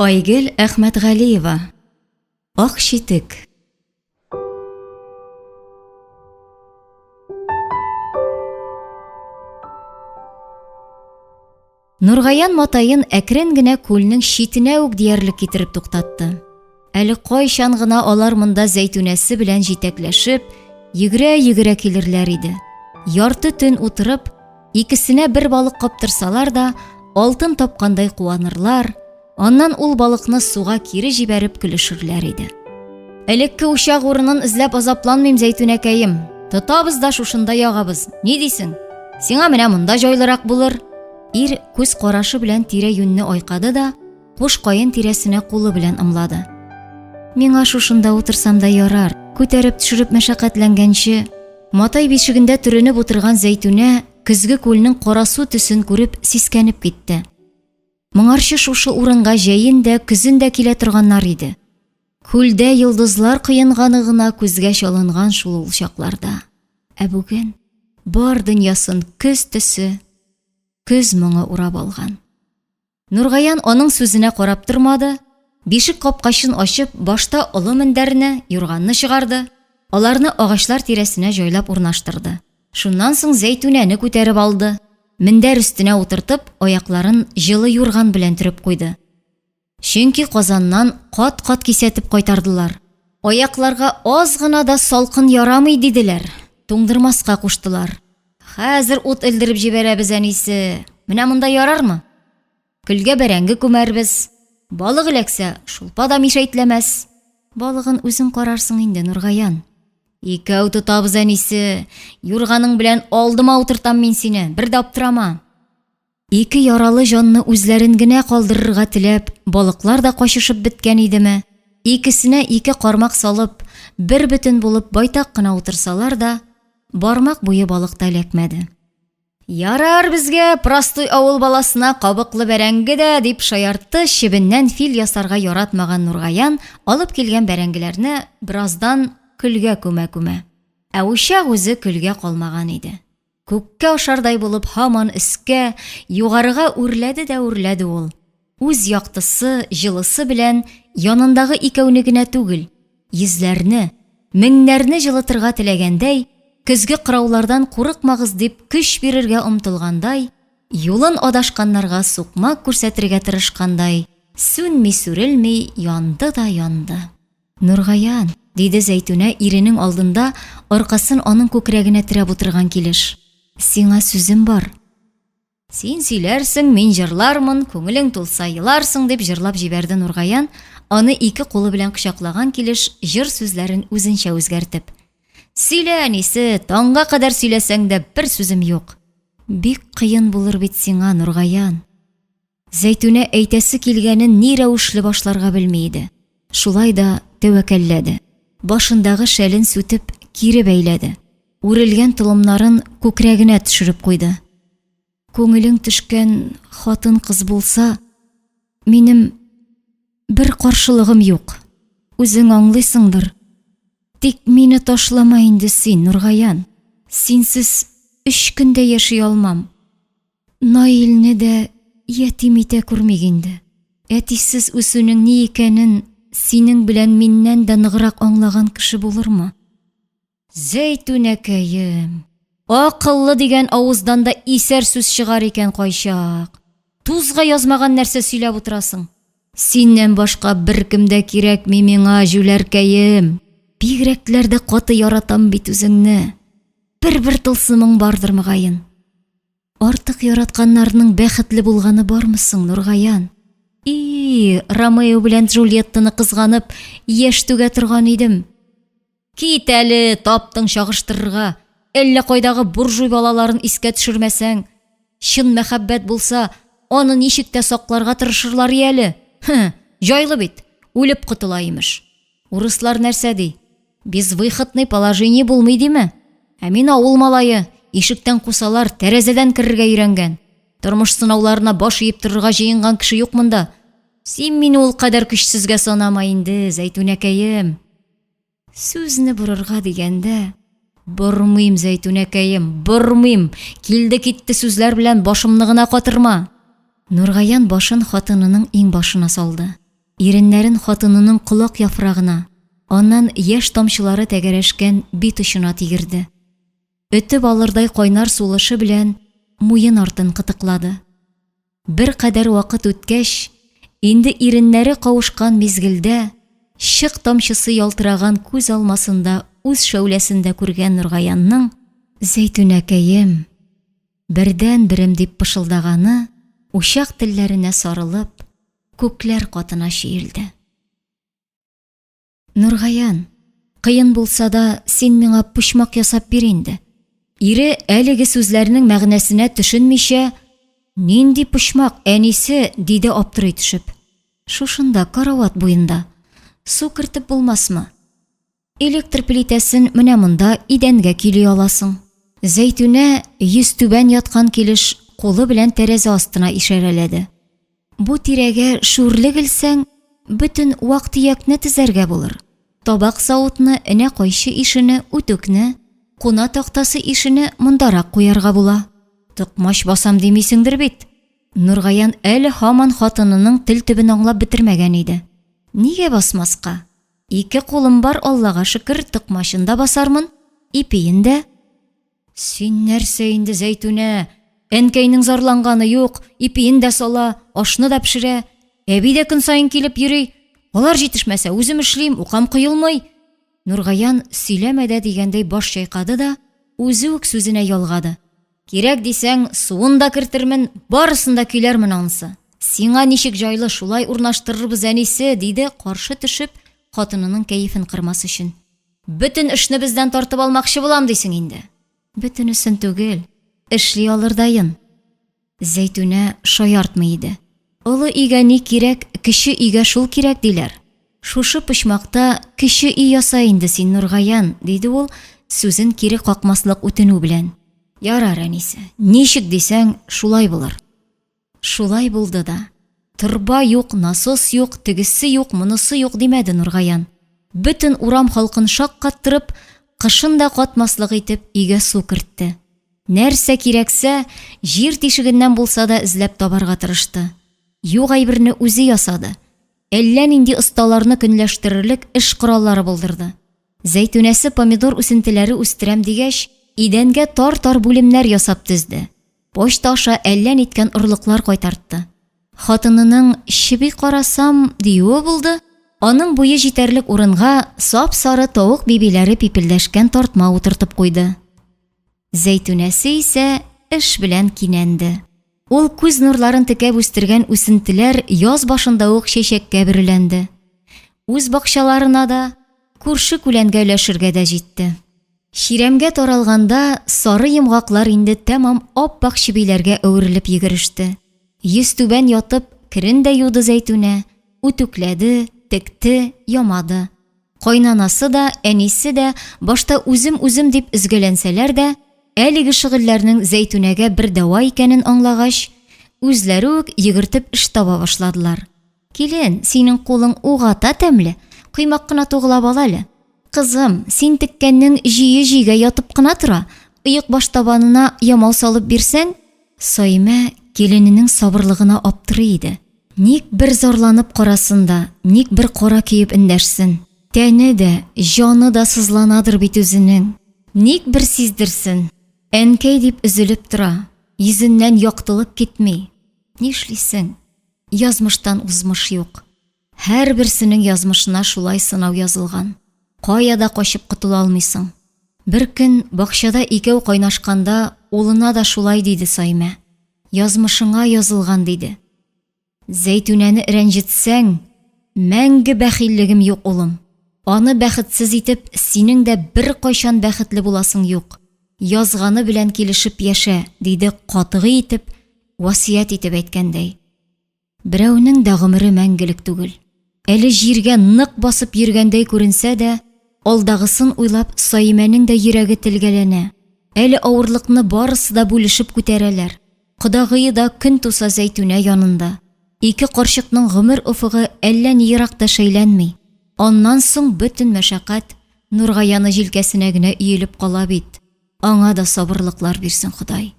Айгөл Әхмәтғалиева. Ак читек. Нургаян матайын әкрен генә күлнең читенә үк диярлек китереп туктатты. Әле кайчан гына алар монда Зәйтүнәсе белән җитәкләшеп, йөгерә-йөгерә килерләр иде. Ярты төн утырып, икесенә бер балык каптырсалар да, алтын тапкандай куанырлар. Аннан ул балыкны суга кире җибәреп көлешерләр иде. Элекке учак урынын эзләп азапланмыйм, Зәйтүнәкәем. Тотабыз да шушында ягабыз. Ни дисең? Сиңа менә монда җайлырак булыр. Ир күз карашы белән тирә-юньне айкады да, куш кайын тирәсенә кулы белән ымлады. Миңа шушында утырсам да ярар. Күтәреп төшереп мәшәкатьләнгәнче, матай бишегендә төренеп утырган Зәйтүнә көзге күлнең карасу төсен күреп сискәнеп китте. Моңарчы шушы урынга җәен дә, көзен дә килә торганнар иде. Күлдә йолдызлар кыенганы гына күзгә чалынган шул чакларда. Ә бүген бар дөньясын көз төсе, көз моңы урап алган. Нургаян аның сүзенә карап тормады. Бишек капкачын ачып, башта олы мендәрне, юрганны чыгарды. Аларны агачлар тирәсенә җайлап урнаштырды. Шуннан соң Зәйтүнәне күтәреп алды. Мендәр өстенә утыртып, аякларын җылы юрган белән төреп куйды. Чөнки Казаннан кат-кат кисәтеп кайтардылар. Аякларга аз гына да салкын ярамый диделәр. Туңдырмаска куштылар. Хәзер ут элдереп җибәрәбез әнисе. Менә монда ярармы? Көлгә бәрәңге күмәрбез. Балык эләксә, шулпа да мишәйтләмәс. Балыгын үзең карарсың инде, Нургаян. Икәү тотабыз әнисе, юрганың белән алдыма утыртам мин сине, бер дә аптырама. Ике яралы җанны үзләрен генә калдырырга теләп, балыклар да качышып беткән идеме? Икесенә ике кармак салып, бер бөтен булып байтак кына утырсалар да, бармак буе балык та эләкмәде. Ярар безгә, простой авыл баласына кабыклы бәрәңге дә, дип шаяртты чебеннән фил ясарга яратмаган Нургаян, алып килгән бәрәңгеләрне бераздан көлгә күмә-күмә. Ә учак үзе көлгә калмаган иде. Күккә ашардай булып һаман өскә, югарыга үрләде дә үрләде ул. Үз яктысы, җылысы белән янындагы икәүне генә түгел, йөзләрне, меңнәрне җылытырга теләгәндәй, көзге кыраулардан курыкмагыз дип көч бирергә омтылгандай, юлын адашканнарга сукмак күрсәтергә тырышкандай, сүнми-сүрелми янды да янды. Нургаян, диде Зәйтүнә иренең алдында, аркасын аның күкрәгенә терәп утырган килеш. Сиңа сүзем бар. Син сөйләрсең, мин җырлармын, күңелең тулса еларсың, дип җырлап җибәрде Нургаян, аны ике кулы белән кочаклаган килеш җыр сүзләрен үзенчә үзгәртеп. Сөйлә әнисе, таңга кадәр сөйләсәң дә бер сүзем юк. Бик кыен булыр бит сиңа, Нургаян. Зәйтүнә әйтәсе килгәнен ни рәвешле башларга белми иде. Шулай да тәвәккәлләде. Башындагы шәлен сүтеп, кире бәйләде. Үрелгән толымнарын күкрәгенә төшереп куйды. Күңелең төшкән хатын кыз булса, минем бер каршылыгым юк. Үзең аңлыйсыңдыр. Тик мине ташлама инде син, Нургаян. Синсез 3 көндә яши алмам. Наилне дә ятим итә күрмик инде. Әтисез үсүнең ни икәнен синең белән миннән дә ныграк аңлаган кеше булырмы? Зәйтүнәкәем, акыллы дигән авыздан да исәр сүз чыгар икән кайчак. Тузга язмаган нәрсә сөйләп утырасың. Синнән башка беркем дә кирәкми миңа, җүләркәем. Бигрәкләр дә каты яратам бит үзеңне. Бер тылсымың бардыр мөгаен. Артык яратканнарның бәхетле булганы бармы соң, Нургаян? Ромео белән Джульеттаны кызганып, яшь түгә торган идем. Кит әле, таптың чагыштырырга. Әллә кайдагы буржуй балаларын искә төшермәсәң, чын мәхәббәт булса, аны ничек тә сакларга тырышырлар әле. Җайлы бит, үлеп кытыла имеш. Урыслар нәрсә ди? Безвыходный положение булмый диме? Ә мин авыл малае, ишектән кусалар, тәрәзәдән керергә өйрәнгән. Тормыш сынауларына баш иеп торырга җыенган кеше юк монда. Син мине ул кадәр көчсезгә санама инде, Зәйтүнәкәем. Сүзне бурырга дигәндә, бормыйм, Зәйтүнәкәем, бормыйм. Килде китте сүзләр белән башымны гына катырма. Нургаян башын хатынының иң башына салды. иреннәрен хатынының колак яфрагына, аннан яшь тамчылары тәгәрәшкән бит очына тигерде. Өтеп алырдай кайнар сулышы белән муен артын кытыклады. Бер кадәр вакыт үткәч, инде иреннәре кавышкан мизгелдә, шык тамчысы ялтыраган күз алмасында үз шәүләсендә күргән Нургаянның «Зәйтүнәкәем, бердән берем» дип пышылдаганы учак телләренә сарылып, күкләр катына шиелде. Нургаян, кыен булса да, син миңа пушмак ясап бир инде. Ире әлеге сүзләрнең мәгънәсенә төшенмичә, нинди пушмак, әнисе, диде аптырый төшеп. Шушында карават буенда. Су кертеп булмасмы? Электр плитәсен менә монда идәнгә кили аласың. Зәйтүнә йөз түбән яткан килеш кулы белән тәрәзә астына ишарәләде. Бу тирәгә шүрле гелсәң, бөтен вак-төякне тезәргә булыр. Табак савытны, энә кайчы ишене, үтүкне, куна тактасы ишене мондарак куярга була. Тукмаш басам димисеңдер бит. Нургаян әле һаман хатынының тел төбен аңлап бетермәгән иде. Нигә басмаска? Ике кулым бар, Аллага шөкер, тукмашында басармын, ипиендә. Син нәрсә инде, Зәйтүнә? Әнкәйнең зарланганы юк, ипиендә сала, ашны да пешерә. Әби дә көн сайын килеп йөри. Алар җитешмәсә, үзем эшлим, укам кыелмый. Нургаян сөйләмәдә дигәндәй баш чайкады да, үзе үк сүзенә ялгады. Кирәк дисәң, суын да кертермен, барысын да көйләрмен анысы. Сиңа ничек җайлы шулай урнаштырырбыз, әнисе, диде, каршы төшеп, хатынының кәефен кырмас өчен. Бөтен эшне бездән тартып алмакчы булам дисең инде. Бөтенесен түгел, эшли алырдайын. Зәйтүнә шаяртмый иде. Олы өйгә ни кирәк, кеше өйгә шул кирәк диләр. Шушы пышмакта кеше өй яса инде син, Нургаян, диде ул, сүзен кире какмаслык үтенү белән. Ярар, әнисе, ничек дисәң, шулай булыр. Шулай булды да. Тырба юк, насос юк, тегесе юк, монысы юк димәде Нургаян. Бөтен урам халкын шаккаттырып, кышын да катмаслык итеп өйгә су кертте. Нәрсә кирәксә, җир тишегеннән булса да эзләп табарга тырышты. Юк әйберне үзе ясады. Әллә нинди осталарны көнләштерерлек эш кораллары булдырды. Зәйтүнәсе помидор үсентеләре үстерәм дигәч, идәнгә тар-тар бүлемнәр ясап төзде. Почта аша әллә ниткән орлыклар кайтартты. Хатынының «Шиби карасам» диюе булды. Аның буе җитәрлек урынга сап-сары тавык бибиләре пипелдәшкән тартма утыртып куйды. Зәйтүнәсе исә эш белән кинәнде. Ул күз нурларын текәп үстергән үсентеләр яз башында ук чәчәккә бөреләнде. Үз бакчаларына да, күрше-күләнгә өләшергә дә җитте. Ширәмгә таралганда сары йомгаклар инде тәмам ап-ак чибиләргә әверелеп йөгереште. Йөз түбән ятып, керен дә юды Зәйтүнә, үтүкләде, текте, ямады. Кайнанасы да, әнисе дә башта үзем дип üzгәләнсәләр дә, әлеге шөгыльләрнең Зәйтүнәгә бер дәва икәнен аңлагач, үзләре үк йөгертеп эш таба башладылар. Килен, синең кулың угата тәмле, кыймак кына тугылап ал әле. Кызым, син теккәннең җие-җигә ятып кына тора, ыек баштабанына ямау салып бирсәң, Саймә килененең сабырлыгына аптырый иде. Ник бер зарланып карасында, ник бер кара киеп эндәшсен. Тәне дә, җаны да сызланадыр бит үзенең. Ник бер сиздерсен. Әнкәй дип üzülеп тора, йөзеннән яктылык китми. Нишлисең? Язмыштан узмыш юк. Һәр берсенең язмышына шулай сынау язылган. Кая да качып кутыла алмыйсың. Бер көн бакчада икәү кайнашканда улына да шулай диде Саймә. Язмышыңа язылган диде. Зәйтүнәне рәнҗетсәң, мәңге бәхиллегем юк, улым. Аны бәхетсез итеп, синең дә бер кайчан бәхетле буласың юк. Язганы белән килешеп яшә, диде катыгы итеп, васият итеп әйткәндәй. Берәүнең дә гомере мәңгелек түгел. Әле җиргә нык басып йөргәндәй күренсә дә, алдагысын уйлап Саймәнең дә йөрәге телгәләнә. Әле авырлыкны барысы да бүлешеп күтәрәләр. Кодагые да көн туса Зәйтүнә янында. Ике карчыкның гомер уфыгы әллә ни еракта шәйләнми. Аннан соң бөтен мәшәкать Нургаяны җилкәсенә генә өелеп кала бит. Аңа да сабырлыклар бирсен Ходай.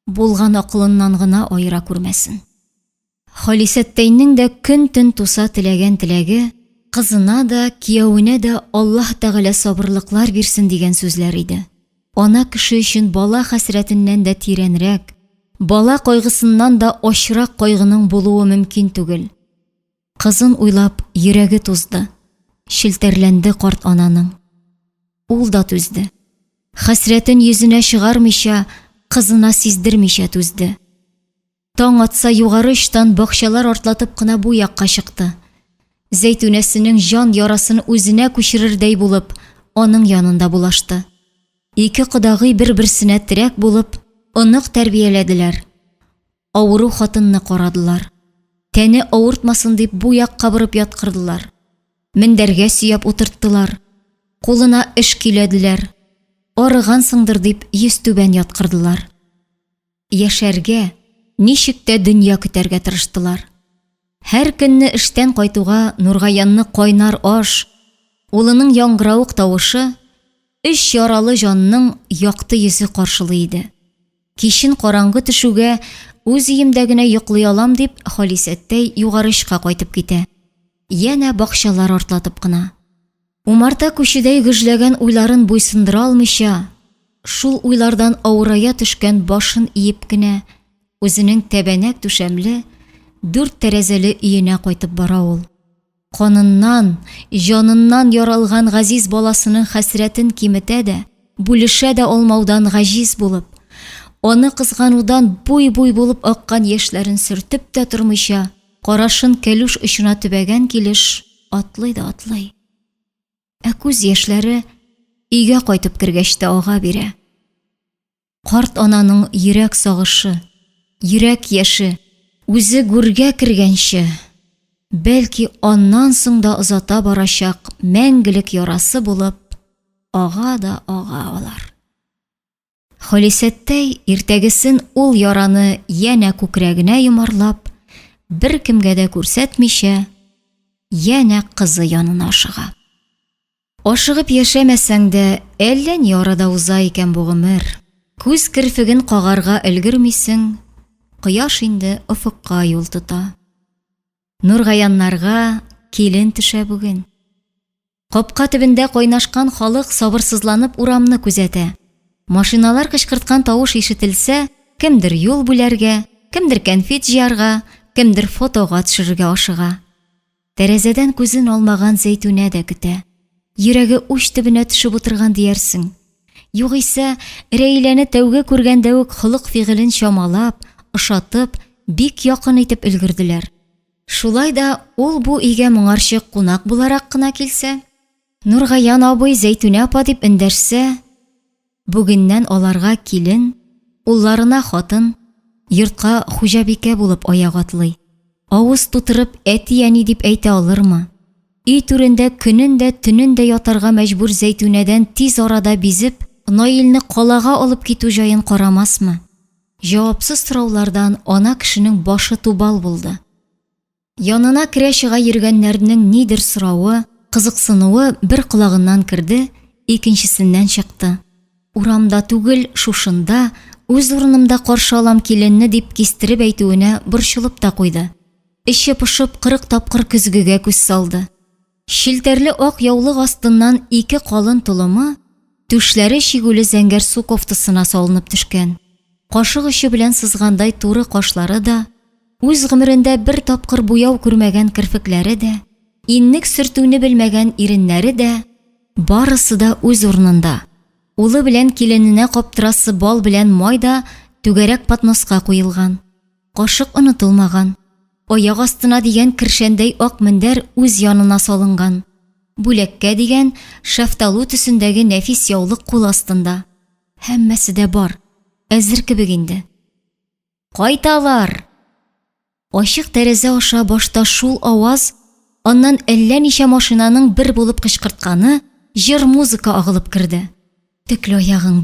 Булган акылыннан гына аера күрмәсен. Халисәттәйнең дә көн-төн туса теләгән теләге, кызына да, кияүенә дә Аллаһ Тәгалә сабырлыклар бирсен дигән сүзләр иде. Ана кеше өчен бала хәсрәтеннән дә тирәнрәк, бала кайгысыннан да ачрак кайгының булуы мөмкин түгел. Кызын уйлап йөрәге тузды. Шелтәрләнде карт ананың. Ул да түзде. Хәсрәтен йөзенә чыгармыйча, кызына сиздермичә түзде. Таң атса югары очлан бакчалар артлатып кына бу якка чыкты. Зәйтүнәсенең жан ярасын үзенә күчерердәй булып, аның янында булашты. Ике кодагый бер-берсенә терәк булып, онык тәрбияләделәр. Авыру хатынны карадылар. Тәне авыртмасын дип бу якка борып яткырдылар. Мендәргә сөяп утырттылар. Кулына эш киләделәр. Арыгансыңдыр дип йөз түбән яткырдылар. Яшәргә, ничек тә дөнья көтәргә тырыштылар. Һәр көнне эштән кайтуга Нургаянны кайнар аш, улының яңгырауык тавышы, эш яралы жанның якты йөзе каршылый иде. Кичен караңгы төшүгә үз өемдә генә йоклый алам дип Халисәттәй югарышка кайтып китә. Янә бакчалар артлатып кына. Умарта күчедәй гөжләгән уйларын буйсындыра алмыйча, шул уйлардан авырая төшкән башын иеп кенә үзенең тәбәнәк түшәмле 4 тәрәзәле өенә кайтып бара ул. Каныннан, җаныннан яралган газиз баласының хәсрәтен киметә дә, бүлешә дә алмаудан гаҗиз булып, аны кызганудан буй-буй булып аккан яшьләрен сөртеп тә тормыйча, карашын кәлүш очына төбәгән килеш атлый да атлый. Ә күз яшьләре өйгә кайтып кергәч тә ага бирә. Карт ананың йөрәк сагышы, йөрәк яше үзе гүргә кергәнче, бәлки аннан соң да озата барачак мәңгелек ярасы булып, ага да ага алар. Халисәттәй иртәгесен ул яраны янә күкрәгенә йомарлап, бер кемгә дә күрсәтмичә, янә кызы янына ашыга. Ашыгып яшәмәсәң дә, әллә ни арада уза икән бу гомер. Күз кирфеген кагарга өлгермисең, кояш инде офыкка юл тота. Нургаяннарга килен төшә бүген. Капка төбендә кайнашкан халык сабырсызланып урамны күзәтә. Машиналар кычкырткан тавыш ишетелсә, кемдер юл бүләргә, кемдер конфет җыярга, кемдер фотога төшерергә ашыга. Тәрәзәдән күзен алмаган Зәйтүнә дә көтә. Йөрәге уч төбенә төшеп утырган диярсең. Югыйсә, Рәйләне тәүгә күргәндә үк холык-фигылен чамалап, ошатып, бик якын итеп өлгерделәр. Шулай да ул бу өйгә моңарчы кунак буларак кына килсә, Нургаян абый Зәйтүнә апа дип эндәшсә, бүгеннән аларга килен, улларына хатын, йортка хуҗабикә булып аяк атлый. Авыз тутырып әти-әни дип әйтә алырмы? Өй түрендә көнен дә, төнен дә ятарга мәҗбүр Зәйтүнәдән тиз арада бизеп, Наилне калага алып китү җаен карамасмы? Җавапсыз сораулардан ана кешенең башы тубал булды. Янына керә-чыга йөргәннәрнең нидер сорауы, кызыксынуы бер колагыннан керде, икенчесеннән чыкты. Урамда түгел, шушында, үз урынымда каршы алам киленне дип кистереп әйтүенә борчылып та куйды. Эче пошып 40 тапкыр көзгегә күз салды. Шилтәрле ак яулык астыннан ике калын тулымы, түшләре шигүле зәңгәр су кофтасына салынып төшкән. Кашык очы белән сызгандай туры кашлары да, үз гомерендә бер тапкыр буяу күрмәгән кирпекләре дә, иннек сөртүне белмәгән иреннәре дә, барысы да үз урынында. Улы белән килененә каптырасы бал белән май да түгәрәк патноска куелган. Кашык онытылмаган. Аяк астына дигән киршәндәй ак мендәр үз янына салынган. Бүләккә дигән шафталу төсендәге нәфис яулык кул астында. Һәммәсе дә бар. Әзер кебек инде. Кайталар! Ачык тәрәзә аша башта шул аваз, аннан әллә ничә машинаның бер булып кычкыртканы, җыр музыка агылып керде. Төкле аягың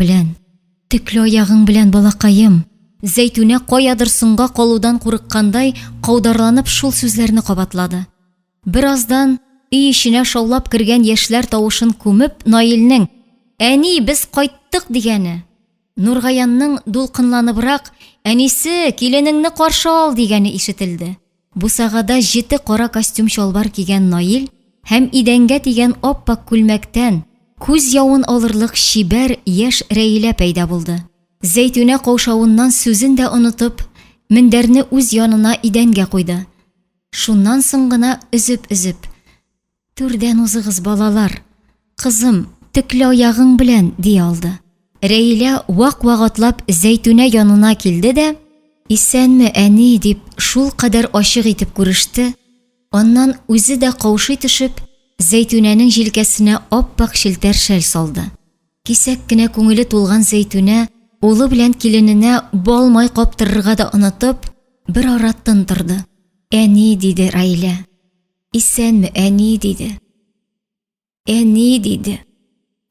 белән, балакаем. Зәйтүнә каядыр соңга калудан курыккандай каударланып шул сүзләрне кабатлады. Бераздан өй ишенә шаулап кергән яшьләр тавышын күмеп, Наилнең «Әни, без кайттык» дигәне, Нургаянның дулкынланыбрак «Әнисе, киленеңне каршы ал» дигәне ишетелде. Бусагада 7 кара костюм шалбар кигән Наил һәм идәнгә тигән оппак күлмәктән күз явын алырлык шибәр яшь Рәйлә пәйда булды. Зәйтүнә каушавыннан сүзен дә онытып, мендәрне үз янына идәнгә куйды. Шуннан соң гына өзеп, «Түрдән узыгыз, балалар. Кызым, тикле аягың белән», ди алды. Рәйлә вак-вагатлап Зәйтүнә янына килде дә, «Исәнме, әни?» дип шул кадәр ачык итеп күреште. Аннан үзе дә каушый төшеп, Зәйтүнәнең җилкәсенә оппак шелтәр шәл салды. Кисәк кенә күңеле тулган Зәйтүнә улы белән килененә балмай каптырырга да онытып, бер ара тынтырды. «Әни», диде Рәйлә. «Исәнме, әни?» диде. «Әни» диде.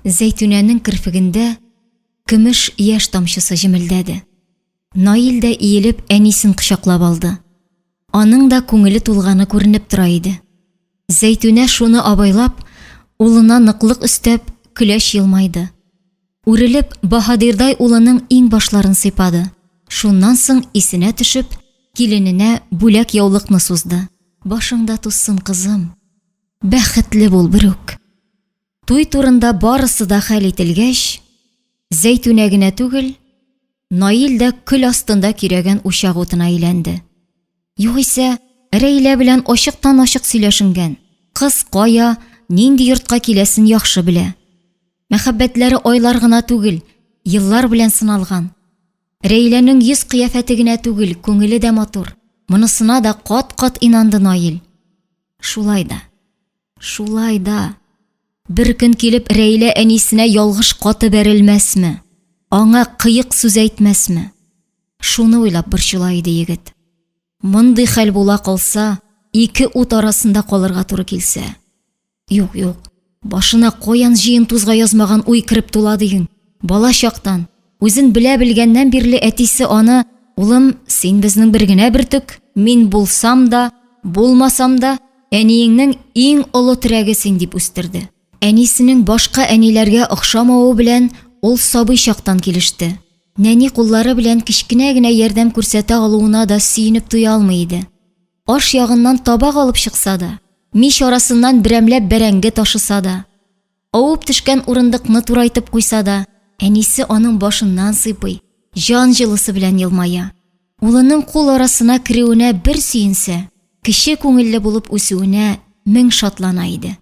Зәйтүнәнең кирпегендә көмеш яшь тамчысы җемелдәде. Наил дә иелеп әнисен кочаклап алды. Аның да күңеле тулганы күренеп тора иде. Зәйтүнә шуны абайлап, улына ныклык өстәп, көләч елмайды. Үрелеп, Баһадирдай улының иң башларын сыйпады. Шуннан соң исенә төшеп, килененә бүләк яулыкны сузды. «Башыңда туссын, кызым. Бәхетле бул берүк». Туй турында барысы да хәл ителгәч, Зәйтүнә генә түгел, Наил дә көл астында кирәгән учак утына әйләнде. Югыйсә, Рәйлә белән ачыктан-ачык сөйләшенгән. Кыз кая, нинди йортка киләсен яхшы белә. Мәхәббәтләре айлар гына түгел, еллар белән сыналган. Рәйләнең йөз кыяфәте генә түгел, күңеле дә матур. Монысына да кат-кат инанды Наил. Шулай да. Бер көн килеп Рәйлә әнисенә ялгыш каты бәрелмәсме? Аңа кыек сүз әйтмәсме? Шуны уйлап борчыла иде егет. Мондый хәл була калса, ике ут арасында калырга туры килсә. Юк, башына каян җыен тузга язмаган уй кирип тула диген. Бала чактан, үзен белә белгәннән бирле әтисе аны, «Улым, син безнең бер генә бөртек, мин булсам да, булмасам да, әниеңнең иң олы терәге син» дип үстерде. Әнисенең башка әниләргә охшамавы белән ул сабый чактан килеште. Нәни куллары белән кичкенә генә ярдәм күрсәтә алуына да сөенеп туя алмый иде. Аш ягыннан табак алып чыкса да, мич арасыннан берәмләп бәрәңге ташыса да, авып төшкән урындыкны турайтып куйса да, әнисе аның башыннан сыйпый, җан җылысы белән елмая. Улының кул арасына киреүенә бер сөенсә, кеше күңелле булып үсүенә мең шатлана иде.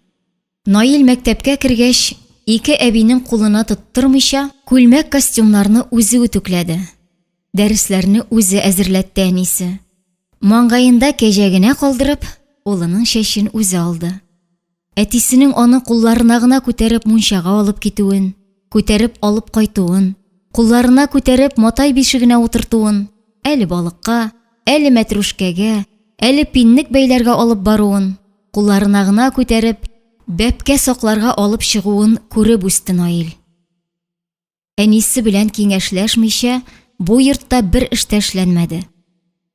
Наил мәктәпкә кергәч, ике әбинең кулына тоттырмыйча, күлмәк костюмнарны үзе үтүкләде. Дәресләрне үзе әзерләтте әнисе. Маңгаенда кәҗәгенә калдырып, улының чәчен үзе алды. Әтисенең аны кулларына гына күтәреп мунчага алып китүен, күтәреп алып кайтуын, кулларына күтәреп матай бишегенә утыртуын, әле балыкка, әле мәтрүшкәгә, әле пинник бәйләргә алып баруын, кулларына гына күтәреп бәпкә сакларга алып чыгуын күреп үсте Наил. Әнисе белән киңәшләшмичә, бу йортта бер эш эшләнмәде.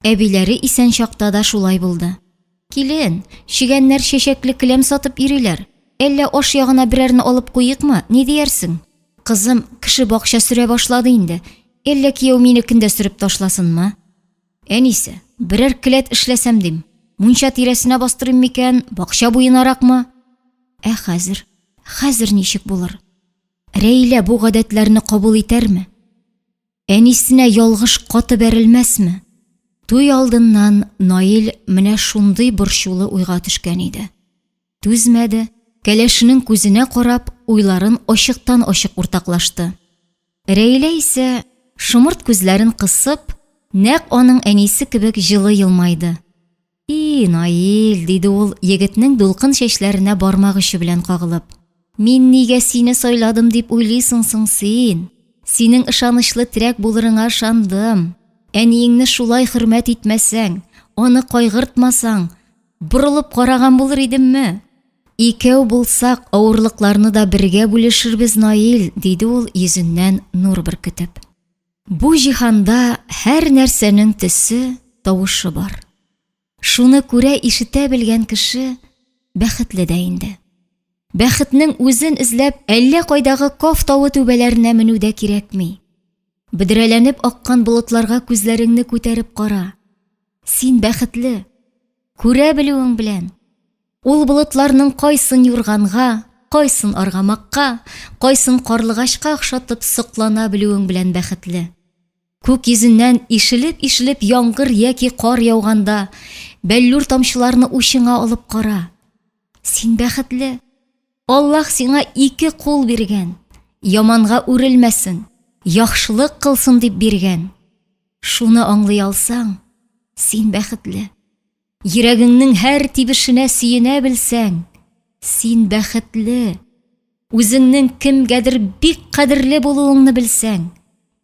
Әбиләре исән чакта да шулай булды. «Килен, шигәннәр чәчәкле келәм сатып йөриләр. Әллә аш ягына берәрне алып куйыкмы? Ни диярсең? Кызым, кеше бакча сөрә башлады инде. Әллә кияү минекендә сөреп ташласынмы? Әнисе, берәр келәт эшләсәм дим. Мунча тирәсенә бастырыйм микән, бакча буенаракмы?» Хәзер ничек булыр? Рәйлә бу гадәтләрне кабул итәрме? Әнисенә ялгыш каты бәрелмәсме? Туй алдыннан Наил менә шундый борчулы уйга төшкән иде. Түзмәде, кәләшенең күзенә карап, уйларын ачыктан-ачык уртаклашты. Рәйлә исә шымырт күзләрен кысып, нәкъ аның әнисе кебек җылы елмайды. «И, Наил», диде ул егетнең дулкын чәчләренә бармак очы белән кагылып. «Мин нигә сине сайладым дип уйлыйсың соң син? Синең ышанычлы терәк булырыңа ышандым. Әниеңне шулай хөрмәт итмәсәң, аны кайгыртмасаң, борылып караган булыр идемме? Икәү булсак, авырлыкларны да бергә бүлешербез, Наил», диде ул йөзеннән нур беркетеп. Бу җиһанда һәр нәрсәнең төсе, тавышы бар. Шуны күрә ишетә белгән кеше бәхетле дә инде. Бәхетнең үзен эзләп әллә кайдагы Каф тавы түбәләренә менү дә кирәкми. Бидрәләнеп аккан болытларга күзләреңне күтәреп кара. Син бәхетле. күрә белүең белән. Ул болытларның кайсын юрганга, кайсын аргамакка, кайсын карлыгачка охшатып соклана белүең белән бәхетле. Күк йөзеннән ишелеп яңгыр яки кар яуганда, бәллүр тамчыларны учыңа алып кара. Син бәхетле. Аллаһ сиңа 2 кул биргән. Яманга үрелмәсен, яхшылык кылсын дип биргән. Шуны аңлый алсаң, син бәхетле. Йөрәгеңнең һәр тибешенә сөенә белсәң, син бәхетле. Үзеңнең кемгәдер бик кадерле булуыңны белсәң,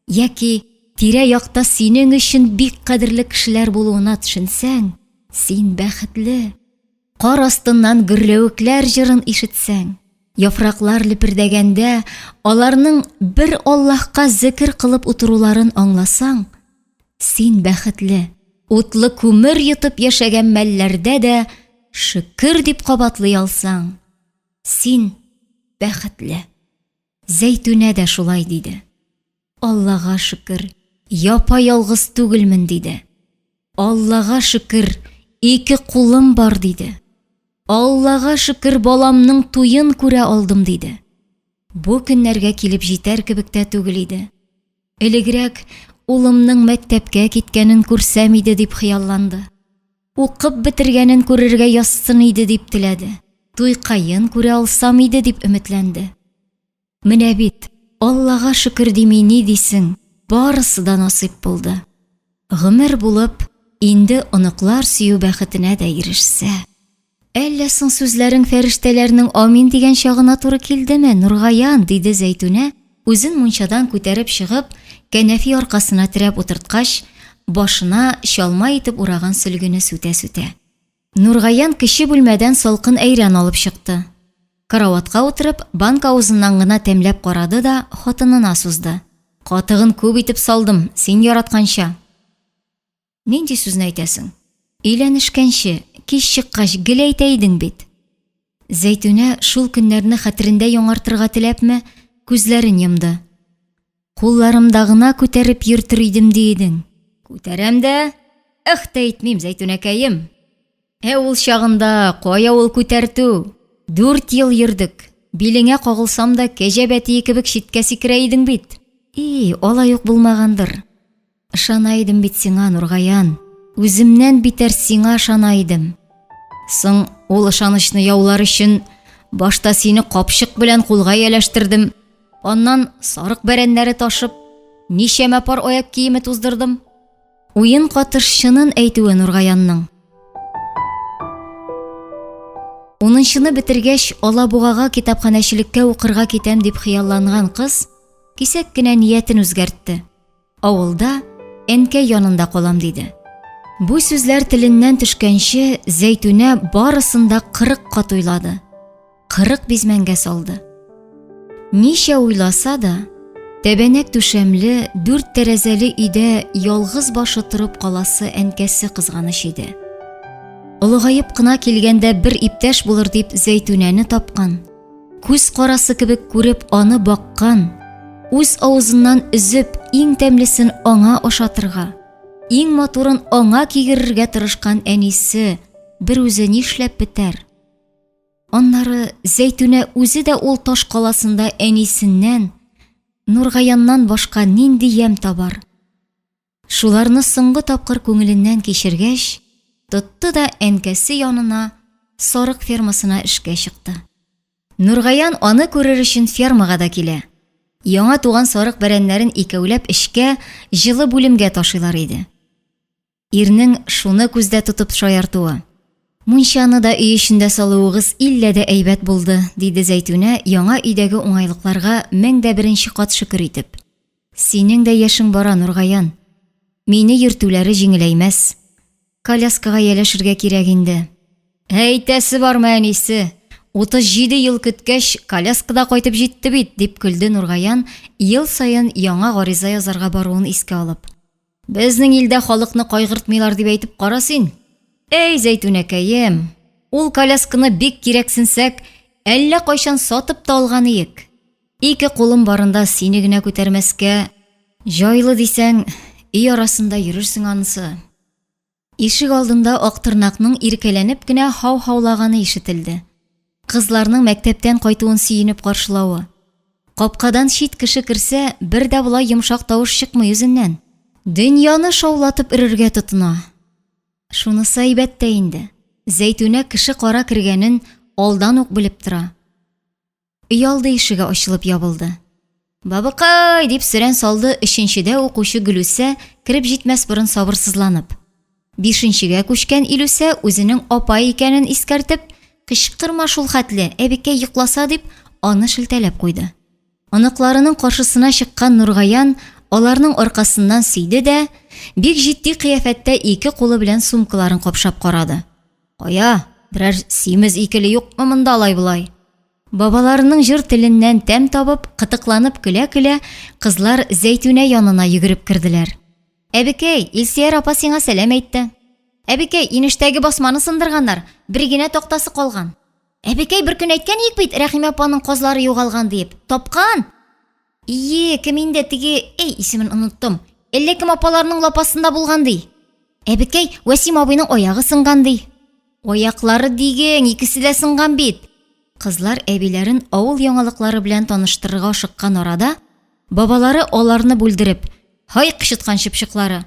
яки тирә-якта синең өчен бик кадерле кешеләр булуына төшенсәң, син бәхетле. Кар астыннан гөрләвекләр җырын ишетсәң, яфраклар лепердәгәндә аларның бер Аллаһка зикр кылып утыруларын аңласаң, син бәхетле. Утлы күмер йотып яшәгән мәлләрдә дә шөкер дип кабатлый алсаң, син бәхетле. Зәйтүнә дә шулай диде. Аллаһга шөкер, япа-ялгыз түгелмен диде. Аллаһга шөкер, 2 кулым бар диде. Аллаһга шөкер, баламның туен күрә алдым диде. Бу көннәргә килеп җитәр кебек тә түгел иде. Элегрәк улымның мәктәпкә киткәнен күрсәм иде дип хыялланды. Укып бетергәнен күрергә язсын иде дип теләде. Туйкайын күрә алсам иде дип өметләнде. Менә бит, Аллаһга шөкер дими ни дисең, барысы да насыйп булды. Гомер булып, инде оныклар сөю бәхетенә дә ирешсә. Әллә соң сүзләрең фәрештәләрнең амин дигән чагына туры килдеме, Нургаян, диде Зәйтүнә, үзен мунчадан күтәреп чыгып, кәнәфи аркасына терәп утырткач, башына чалма итеп ураган сөлгене сүтә-сүтә. Нургаян кече бүлмәдән салкын әйрән алып чыкты. Караватка утырып, банк авызыннан гына тәмләп карады да хатынына сузды. Катыгын күп итеп салдым, син яратканча. Нинди сүзне әйтәсең? Өйләнешкәнче, кич чыккач гел әйтә идең бит. Зәйтүнә шул көннәрне хәтерендә яңартырга теләпме, күзләрен йомды. Кулларымдагына күтәреп йөртер идем дидең. Күтәрәм дә, тә әйтмим, Зәйтүнәкәем. Ул чагында кая ул күтәртү? 4 ел йөрдек. Билеңә кагылсам да кәҗә бәтие кебек читкә сикерә идең бит. Алай ук булмагандыр. Ышана идем бит сиңа, Нургаян. Үземнән битәр сиңа ышана идем. Соң ул ышанычны яулар өчен башта сине капчык белән кулга яләштердем. Аннан сарык бәрәннәре ташып, ничәмә пар аяк киеме туздырдым. Уен катышчының әйтүе Нургаянның. 10-шыны бетергәч, Алабугага китапханәчелеккә укырга китәм дип хыялланган кыз кисәк кенә ниятен үзгәртте. Авылда әнкәй янында калам диде. Бу сүзләр теленнән төшкәнче Зәйтүнә барысын да 40 кат уйлады. 40 бизмәнгә салды. Ничә уйласа да, тәбәнәк түшәмле, 4 тәрәзәле өйдә ялгыз башы торып каласы әнкәсе кызганыч иде. Олыгайып кына килгәндә бер иптәш булыр дип Зәйтүнәне тапкан. Күз карасы кебек күреп аны баккан. Үз авызыннан үзеп иң тәмлесен аңа ашатырга, иң матурын аңа кигерергә тырышкан әнисе бер үзе нишләп бетәр? Аннары Зәйтүнә үзе дә ул таш каласында әнисеннән, Нургаяннан башка нинди ям табар? Шуларны соңгы тапкыр күңеленнән кичергәч, тотты да әнкәсе янына сарык фермасына эшкә чыкты. Нургаян аны күрер өчен фермага да килә. Яңа туган сарык бәрәннәрен икәүләп эшкә, җылы бүлемгә ташыйлар иде. Ирнең шуны күздә тотып шаяртуы. Мунчаны да өй эчендә салуыгыз иллә дә әйбәт булды, диде Зәйтүнә яңа өйдәге уңайлыкларга 1001 кат шөкер итеп. Синең дә яшең бара, Нургаян. Мине йөртүләре җиңеләймәс. Коляскага яләшергә кирәк инде. Әйтәсе бармы әнисе? 37 ел көткәч, коляскада кайтып җитте бит, дип көлде Нургаян, ел сайын яңа гариза язарга баруын искә алып. Безнең илдә халыкны кайгыртмыйлар дип әйтеп кара син. Зәйтүнәкәем, ул колясканы бик кирәксенсәк, әллә кайчан сатып та алган иек. 2 кулым барында сине генә күтәрмәскә, җайлы дисәң, өй арасында йөрерсең анысы. Ишек алдында Актырнакның иркәләнеп кенә һау-һаулаганы ишетелде. Кызларның мәктәптән кайтуын сөенеп каршылавы. Капкадан чит кеше керсә, бер дә булай йомшак тавыш чыкмый үзеннән. Дөньяны шаулатып өрергә тотына. Шунысы әйбәт тә инде. Зәйтүнә кеше кара кергәнен алдан ук белеп тора. Өйалды ишеге ачылып ябылды. «Бабыкай!» дип сөрән салды 3-нчедә укучы Гөлүсә, кирип җитмәс борын сабырсызланып. 5-нчегә күчкән Илүсә үзенең апа икәнен искәртеп, «Кычкырма шул хәтле, әбикәй йокласа» дип, аны шелтәләп куйды. Аныкларының каршысына чыккан Нургаян аларның аркасыннан сөйде дә, бик җитди кыяфәттә 2 кулы белән сумкаларын капшап карады. «Кая, берәр симез икеле юкмы монда алай-булай?» Бабаларының җыр теленнән тәм табып, кытыкланып көлә-көлә, кызлар Зәйтүнә янына йөгереп керделәр. «Әбикәй, Илсияр апа сиңа сәлам әйтте. Әбикәй, инештәге басманы сындырганнар, бер генә токтасы калган. Әбикәй бер көн әйткән ик бит, Рәхимә апаның казлары югалган дип. Тапкан?» «Ие, кем инде теге, исемен оныттым. Әллә апаларның лапасында булган ди. Әбикәй, Вәсим абыйның аягы сынган ди». «Аяклары диген, икесе дә сынган бит». Кызлар әбиләрен авыл яңалыклары белән таныштырырга ашыккан арада, бабалары аларны бүлдереп, «Һай кычыткан чыпчыклары,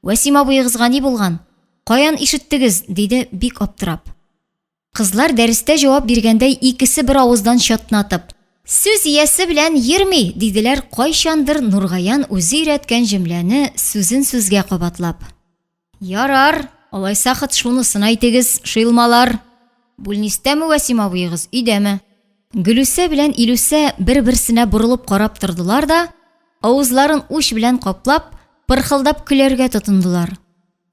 Вәсим абыегызга ни булган? Каян ишеттегез?» диде бик аптырап. Кызлар дәрестә җавап биргәндәй икесе бер авыздан чатнатып, «Сүз иясе белән йөрми» диделәр, кайчандыр Нургаян үзе өйрәткән җөмләне сүзен сүзгә кабатлап. «Ярар, алайса хат шунысын әйтегез, шыйлмалар. Бүлнистәме Вәсим абыегыз, өйдәме?» Гөлүсә белән Илүсә бер-берсенә борылып карап тордылар да, авызларын уч белән каплап, пырхылдап көләргә тотындылар.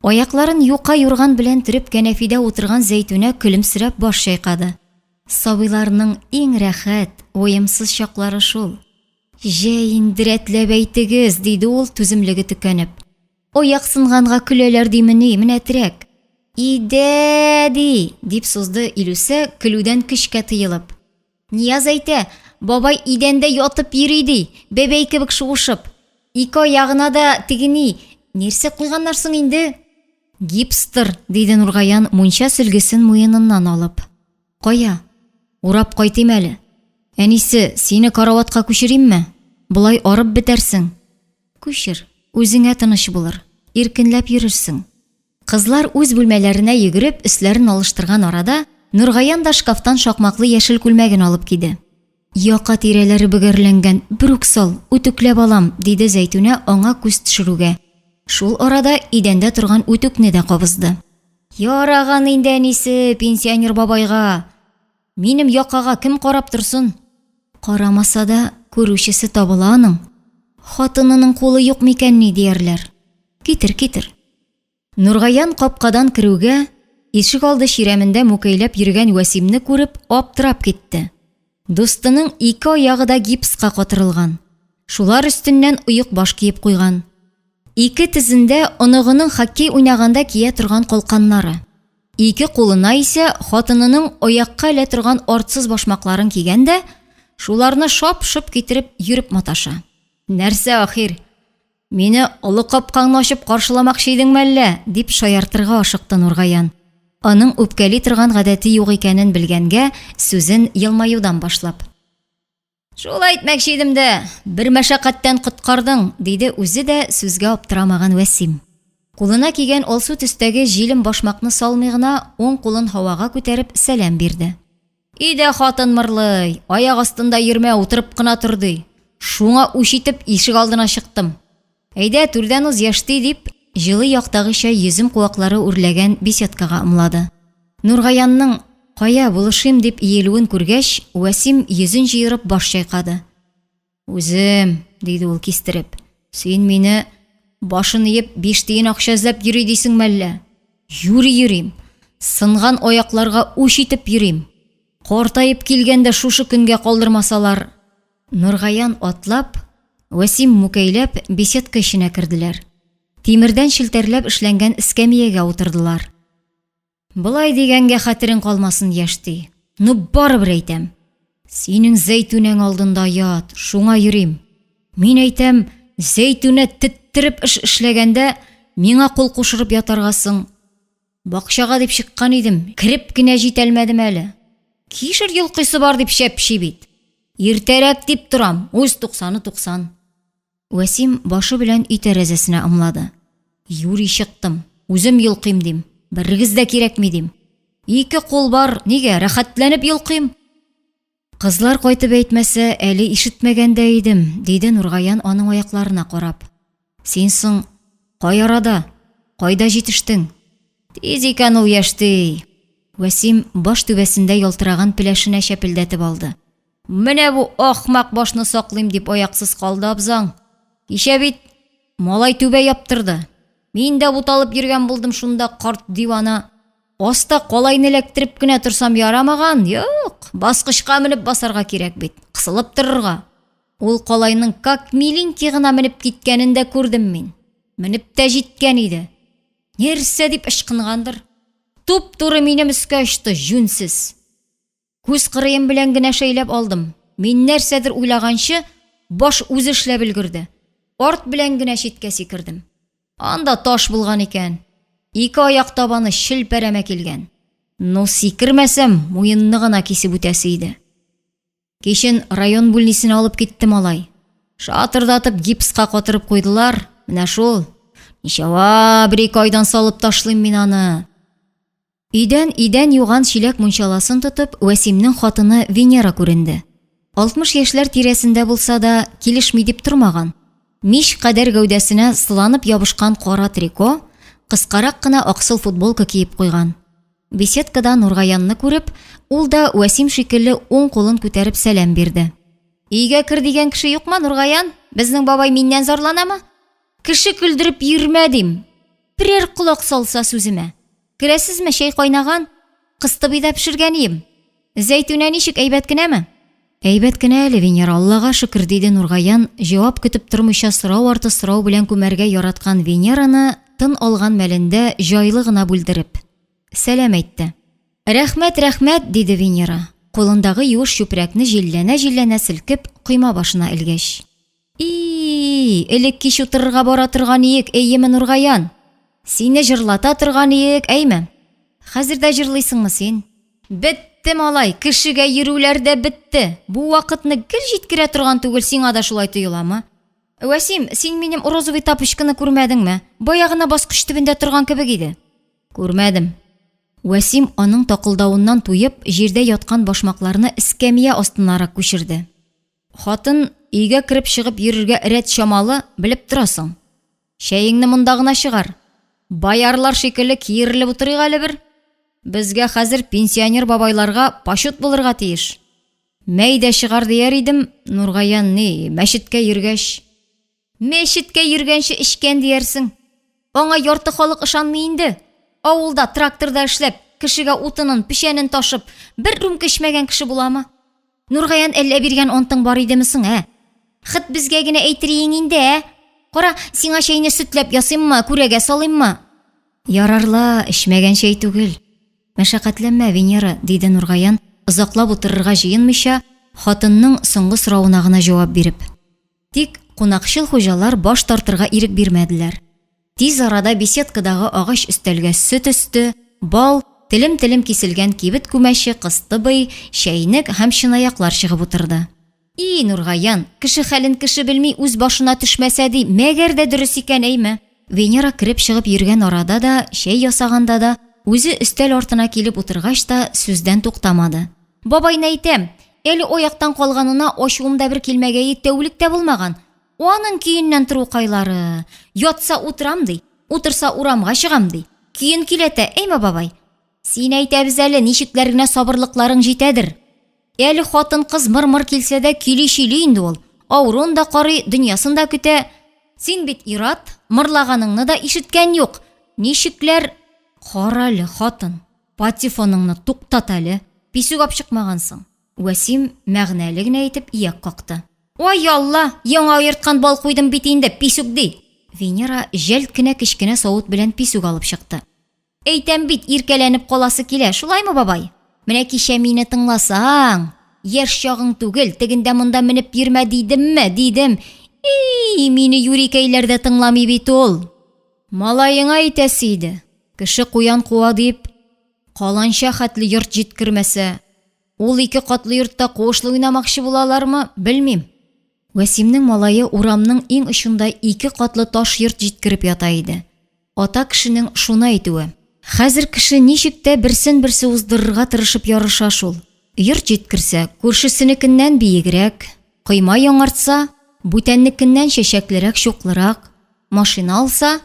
Аякларын юка юрган белән төреп кәнәфидә утырган Зәйтүнә көлемсерәп баш чайкады. Сабыйларның иң рәхәт, уемсыз чаклары шул. «Җәй инде рәтләп әйтегез», диде ул түземлеге төкәнеп. «Аяк сынганга көләләр димени, менәтрәк». «Идәди!» дип сузды Илүсә көлүдән көчкә тыелып. «Нияз әйтә, бабай идәндә ятып йөри ди, бәбәй кебек шуышып. 2 аягына да тигени, нәрсә куйганнар соң инде?» «Гипстыр», диде Нургаян мунча сөлгесен муеныннан алып. «Кая? Урап кайтыйм әле. Әнисе, сине караватка күчеримме? Булай арып бетәрсең». «Күчер, үзеңә тыныч булыр, иркенләп йөрерсең». Кызлар үз бүлмәләренә йөгереп, өсләрен алыштырган арада, Нургаян да шкафтан шакмаклы яшел күлмәген алып киде. «Яка тирәләре бөгәрләнгән, бер үк сал, үтүкләп алам», диде Зәйтүнә аңа күз төшерүгә. Шул арада идәндә торган үтүкне дә кабызды. «Яраган инде әнисе, пенсионер бабайга. Минем якага кем карап торсын?» «Карамаса да күрүчесе табыла аның. Хатынының кулы юк микән ни диярләр. Китер, китер». Нургаян капкадан керүгә, ишек алды чирәмендә мүкәйләп йөргән Вәсимне күреп, аптырап китте. Дустының 2 аягы да гипска катырылган. Шулар өстеннән уйык баш киеп куйган. 2 тезендә оныгының хоккей уйнаганда кия торган калканнары. 2 кулына исә хатынының аякка элә торган артсыз башмакларын кигәндә, шуларны шап-шып китереп йөреп маташа. «Нәрсә ахир? Мине олы капкаңны ачып каршыламакчы идеңме әллә?» дип шаяртырга ашыкты Нургаян. Аның үпкәли торган гадәте юк икәнен белгәнгә, сүзен елмаюдан башлап. «Шул әйтмәкче идем дә, бер мәшәкатьтән коткардың», диде үзе дә сүзгә аптырамаган Вәсим. Кулына кигән алсу төстәге җилем башмакны салмый гына, уң кулын һавага күтәреп сәлам бирде. «Идә хатын мырлый, аяк астында йөрмә, утырып кына торды. Шуңа үч итеп ишек алдына чыктым. Әйдә, түрдән үз яшти» дип, җылы яктагыча йөзем куаклары үрләгән беседкага ымлады. Нургаянның «Кая булышыйм» дип иелүен күргәч, Вәсим йөзен җыерып баш чайкады. «Үзем», диде ул кистереп, «син мине башын иеп 5 тиен акча эзләп йөри дисең мәллә?» «Йөрим. Сынган аякларга үч итеп йөрим. Картайып килгәндә шушы көнгә калдырмасалар». Нургаян атлап, Вәсим мүкәйләп беседка эченә керделәр. Тимердән шелтәрләп эшләнгән эскәмиягә утырдылар. «Булай дигәнгә хәтерең калмасын яшти. Ну барыбер әйтәм. Синең Зәйтүнәң алдында ят, шуңа йөрим. Мин әйтәм, Зәйтүнә теттереп эшләгәндә, миңа кул кушырып ятаргасың. Бакчага дип чыккан идем, кирип кенә җитәлмәдем әле. Кишер йолкысы бар дип шәпши бит. Иртәрәк дип торам, үз 90-90. Вәсим башы белән үй тәрәзәсенә ымлады. Юри чыктым, үзем йолкыйм дим. Бергез дә кирәкми дим. 2 кул бар, нигә рәхәтләнеп йолкыйм? Кызлар кайтып әйтмәсә, әле ишетмәгәндә идем, диде Нургаян аның аякларына карап. Син соң кай арада, кайда җитештең? Тиз икән ул яшти. Вәсим баш түбәсендә ялтыраган пеләшенә шәпелдәтеп алды. Менә бу ахмак башны саклыйм дип аяксыз калды абзаң. Кичә бит малай түбә яптырды. Мин дә буталып йөргән булдым шунда, карт дивана. Аста калайны эләктереп кенә торсам ярамаган. Юк, баскычка менеп басарга кирәк бит. Кысылып торырга. Ул калайның как миленький гына менеп киткәнен дә күрдем мин. Менеп тә җиткән иде. Нәрсә дип ышкынгандыр. Туп-туры минем өскә очты, жүнсез. Күз кырыем белән генә шәйләп алдым. Мин нәрсәдер уйлаганчы, баш үзе эшләп өлгерде. Арт белән генә читкә сикердем. Анда таш булган икән. 2 аяк табаны шелпәрәмә килгән. Ну сикермәсәм, муенны гына кисеп үтәсе иде. Кичен район бүлнисенә алып китте малай. Шатырдатып гипска катырып куйдылар. Менә шул. Ничава, 1-2 айдан салып ташлыйм мин аны. Идән юган чиләк мунчаласын тотып, Вәсимнең хатыны Венера күренде. 60 яшьләр тирәсендә булса да, килешми дип тормаган. Миш кадәр гәүдәсенә сыланып ябышкан кара трико, кыскарак кына аксыл футболка киеп куйган. Беседкада Нургаянны күреп, ул да Вәсим шикелле уң кулын күтәреп сәлам бирде. Өйгә кер дигән кеше юкмы, Нургаян? Безнең бабай миннән зарланамы? Кеше күлдереп йөрмә дим. Берәр кулак салса сүземә. Керәсезме, чәй кайнаган? Кысты бида пешергән идем. Зәйтүнә ничек, әйбәт кенәме? Әйбәт кенә әле, Венера, Аллага шөкер, диде Нургаян, җавап көтеп тормыйча сорау арты сорау белән күмәргә яраткан Венераны тын алган мәлендә җайлы гына бүлдереп. Сәлам әйтте. Рәхмәт, рәхмәт, диде Венера. Кулындагы юеш чүпрәкне җилләнә селкеп, койма башына элгәч. Элек кич утырырга бара торган иек, әйеме Нургаян? Сине җырлата торган иек, әйме? Хәзер дә җырлыйсыңмы син? Бетте, малай, кешегә йөрүләр дә бетте. Бу вакытны гел җиткерә торган түгел, сиңа да шулай тоеламы? Вәсим, син минем розовый тапочканы күрмәдеңме? Бая гына баскыч төбендә торган кебек иде. Күрмәдем. Вәсим аның такылдавыннан туеп, җирдә яткан башмакларны эскәмия астынарак күчерде. Хатын өйгә кирип чыгып йөрергә рәт чамалы, белеп торасың. Шәйеңне монда гына чыгар. Баярлар шикелле киерелеп утырыйк әле бер. Безгә хәзер пенсионер бабайларга пашут булырга тиеш. Мәйдә чыгар дияр идем, Нургаян ни, мәчеткә йөргәч. Мәчеткә йөргәнче эчкән диярсең. Аңа ярты халык ышанмый инде. Авылда тракторда эшләп, кешегә утынын, пешәнен ташып, бер рюмка эчмәгән кеше буламы? Нургаян, әллә биргән антың бар идеме соң, Хит безгә генә әйтерең инде, Кара, сиңа чәйне сөтләп ясыйммы, күрәгә салыйммы? Ярарла, эчмәгән чәй түгел. Мәшәкатьләнмә, Венера, диде Нургаян, озаклап утырырга җыенмыйча, хатынның соңгы соравына гына җавап биреп. Тик кунакчыл хуҗалар баш тартырга ирек бирмәделәр. Тиз арада беседкадагы агач өстәлгә сөт өсте, бал, телем-телем киселгән кибет күмәче, кысты бый, чәйнек һәм чынаяклар чыгып утырды. Нургаян, кеше хәлен кеше белми үз башына төшмәсә ди, мәгәр дә дөрес икән, әйме? Венера кирип чыгып йөргән арада да, чәй ясаганда да, үзе өстәл артына килеп утыргач та сүздән туктамады. Бабайны әйтәм, әле аяктан калганына ачуымда бер килмәгәе тәүлек тә булмаган. Аның киеннән тору кайлары. Ятса утырам ди, утырса урамга чыгам ди. Киен киләтә, әйме бабай? Син әйтәбез әле, ничекләр генә сабырлыкларың җитәдер. Әле хатын кыз мыр-мыр килсә дә килешили инде ул. Авырун да карый, дөньясын да көтә. Син бит ират, мырлаганыңны да ишеткән юк. Ничекләр? Кара әле, хатын. Патефоныңны туктат әле. Писүк апчыкмагансың. Вәсим мәгънәле генә әйтеп ияк какты. Ой Алла, яңа йырткан бал куйдым бит инде, писүк ди. Венера жәлт кенә кечкенә савыт белән писүк алып чыкты. Әйтәм бит, иркәләнеп каласы килә, шулаймы бабай? Менә кичә мине тыңласаң, яшь чагың түгел, тегендә монда менеп йөрмә дидемме, дидем. Мине юрикәйләрдә тыңламый бит ул. Малаеңа әйтәсе иде. Кеше куян куа дип, каланча хәтле йорт җиткермәсә, ул 2 катлы йортта куышлы уйнамакчы булалармы, белмим. Вәсимнең малае урамның иң очында 2 катлы таш йорт җиткереп ята иде. Ата кешенең шуны әйтүе. Хәзер кеше ничек тә берсен-берсе уздырырга тырышып ярыша шул. Йорт җиткерсә, күршесенекеннән биегрәк, койма яңартса, бүтәннекеннән чәчәклерәк, чуклырак, машина алса,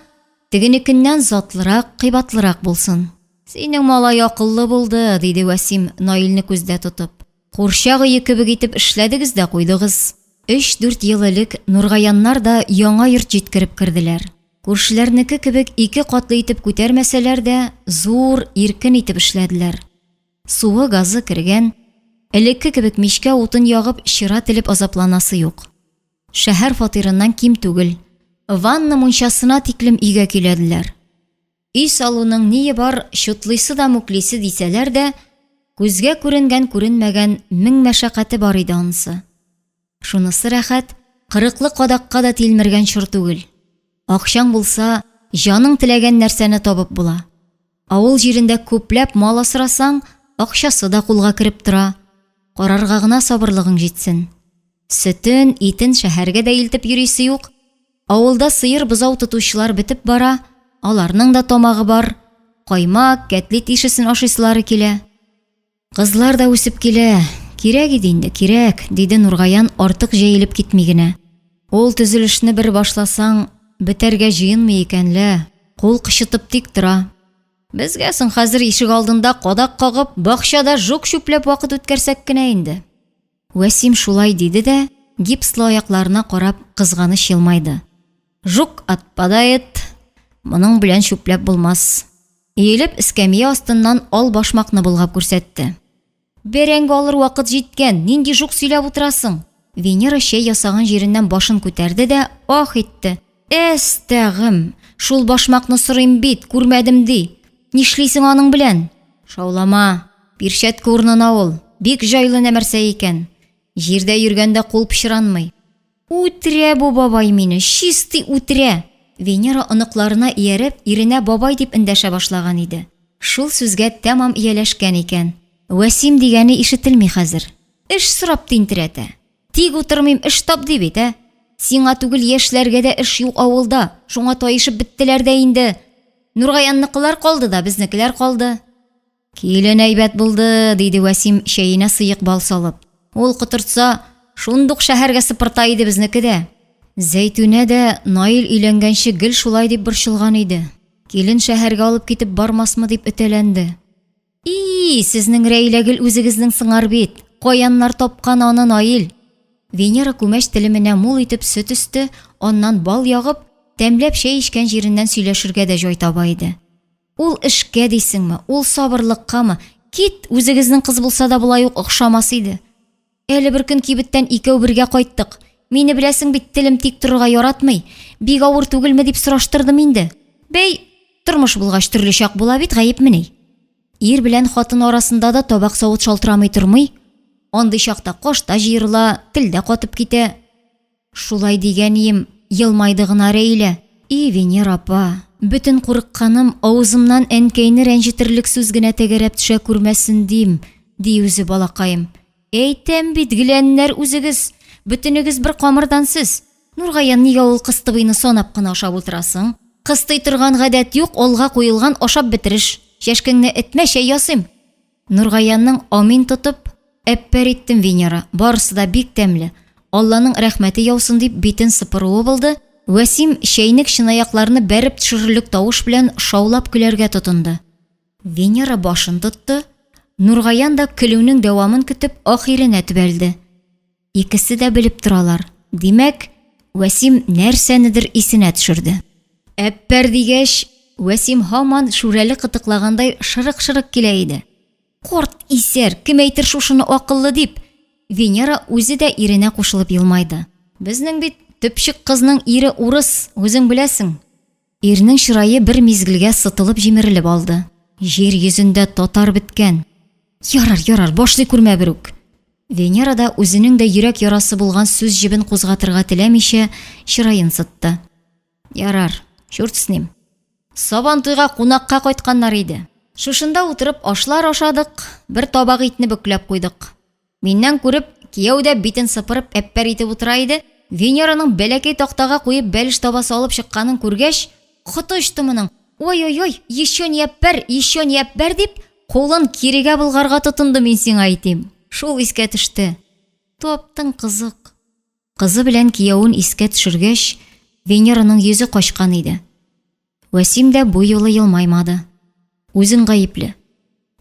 тегенекеннән затлырак, кыйбатлырак булсын. Синең малай акыллы булды, диде Вәсим Наилне күздә тотып. Курчак өе кебек итеп эшләдегез дә куйдыгыз. 3-4 ел элек Нургаяннар да яңа йорт җиткереп керделәр. Күршеләрнеке кебек 2 катлы итеп күтәрмәсәләр дә, зур, иркен итеп эшләделәр. Суы, газы кергән, элекке кебек мичкә утын ягып, чира телеп азапланасы юк. Шәһәр фатирыннан ким түгел. Ванна мунчасына тиклем өйгә киләделәр. Үй салуның ние бар, чутлыйсы да муклисы дисәләр дә, күзгә күренгән-күренмәгән 1000 мәшәкате бар иде анысы. Шунысы рәхәт, 40 кадакка да тилмергән чор түгел. Акчаң булса, җаның теләгән нәрсәне табып була. Авыл җирендә күпләп мал асрасаң, акчасы да кулга кереп тора. Карарга гына сабырлыгың җитсен. Сөтен, итен шәһәргә дә илтеп йөрисе юк. Авылда сыер бозау тотучылар бетеп бара, аларның да тамагы бар. Каймак, кәтлит ишесен ашыйсылары килә. Кызлар да үсеп килә. Кирәк иде инде, кирәк, диде Нургаян артык җәелеп китми генә. Ул төзелешне бер башласаң, бетәргә җыенмый икәнле, кул кычытып тик тора. Безгә соң хәзер ишек алдында кадак кагып, бакчада жук чүпләп вакыт үткәрсәк кенә инде. Вәсим шулай диде дә, гипслы аякларына карап кызганыч елмайды. Жук отпадает, моның белән чүпләп булмас. Иелеп эскәмия астыннан ал башмакны булгап күрсәтте. Бәрәңгә алыр вакыт җиткән, нинди жук сөйләп утырасың? Венера чәй ясаган җиреннән башын күтәрде дә, ах итте. Әстәгым, шул башмакны сорыйм бит, күрмәдем ди. Нишлисең аның белән? Шаулама, пиршәткә урынына ул. Бик җайлы нәмәрсә икән. Җирдә йөргәндә кул пычранмый. Үтрә бу бабай мине, чисти үтрә. Венера оныкларына ияреп, иренә бабай дип эндәшә башлаган иде. Шул сүзгә тәмам ияләшкән икән. Вәсим дигәне ишетелми хәзер. Эш сорап тинтерәтә. Тик утырмыйм, эш тап ди бит, ә? Сиңа түгел яшьләргә дә эш юк авылда. Шуңа таишып биттеләр дә инде. Нургаянныкылар калды да безнекеләр калды. Килен әйбәт булды, диде Вәсим чәенә сыйык бал салып. Ул кытыртса, шундук шәһәргә сыпырта иде безнеке дә. Зәйтүнә дә Наил өйләнгәнче гел шулай дип борчылган иде. Килен шәһәргә алып китеп бармасмы дип өтәләнде. Сезнең Рәйләгел үзегезнең сыңар бит. Каяннар тапкан аны Наил. Венера күмәч телеменә мул итеп сөт өсте, аннан бал ягып, тәмләп чәй ичкән җиреннән сөйләшергә дә җай таба иде. Ул эшкә дисеңме, ул сабырлыккамы? Кит, үзегезнең кыз булса да булай ук охшамас иде. Әле бер көн кибеттән икәү бергә кайттык. Мине беләсең бит, телем тик торырга яратмый. Бик авыр түгелме дип сораштырдым инде. Бәй, тормыш булгач төрле чак була бит, гаепмени? Ир белән хатын арасында да табак савыт шалтырамый тормый. Андый чакта кашта җыерыла, телдә катып китә. Шулай дигәнем, елмайды гына Рәйлә. Венера апа, бөтен курыкканым авызымнан әнкәйне рәнҗетерлек сүз генә тәгәрәп төшә күрмәсен дим, ди үзе балакаем. Әйтәм бит, геләннәр үзегез, бөтенегез бер камырдан сез. Нургаян, нигә ул кыстыбыйны санап кына ашап утырасың? Кыстый торган гадәт юк, алга куелган ашап бетереш. Чәшкеңне этмә, чәй ясыйм. Нургаянның амин тотып, әппәр иттем Венера, барысы да бик тәмле. Алланың рәхмәте яусын дип битен сыпыруы булды. Вәсим чәйнек чынаякларны бәреп төшерерлек тавыш белән шаулап көләргә тотынды. Венера башын тотты. Нургаян да көлүнең дәвамын көтеп ахиренә төбәлде. Икесе дә белеп торалар. Димәк, Вәсим нәрсәнедер исенә төшерде. Әппәр дигәч, Вәсим һаман шүрәле кытыклагандай шырык-шырык килә иде. Корт исәр, кем әйтер шушыны акыллы дип. Венера үзе дә иренә кушылып елмайды. Безнең бит төпчек кызның ире урыс, үзең беләсең. Ирнең чырае бер мизгелгә сытылып җимерелеп алды. Җир йөзендә татар биткән. Ярар, башлый күрмә берүк. Венера да үзенең дә йөрәк ярасы булган сүз җибен кузгатырга теләмичә чыраен сытты. Ярар, чурт с ним. Сабантуйга кунакка кайтканнар иде. Шушында утырып ашлар ашадык, бер табак итне бөкләп куйдык. Миннән күреп, кияү дә битен сыпырып әппәр итеп утыра иде. Венераның бәләкәй тактага куеп бәлеш табасы алып чыкканын күргәч, коты очты моның. Ой, еще не әппәр дип, кулын кирегә булгарга тотынды мин сиңа әйтим. Шул искә төште. Таптың кызык. Кызы белән кияүен искә төшергәч, Венераның йөзе качкан иде. Вәсим дә бу юлы елмаймады. Үзен гаепле.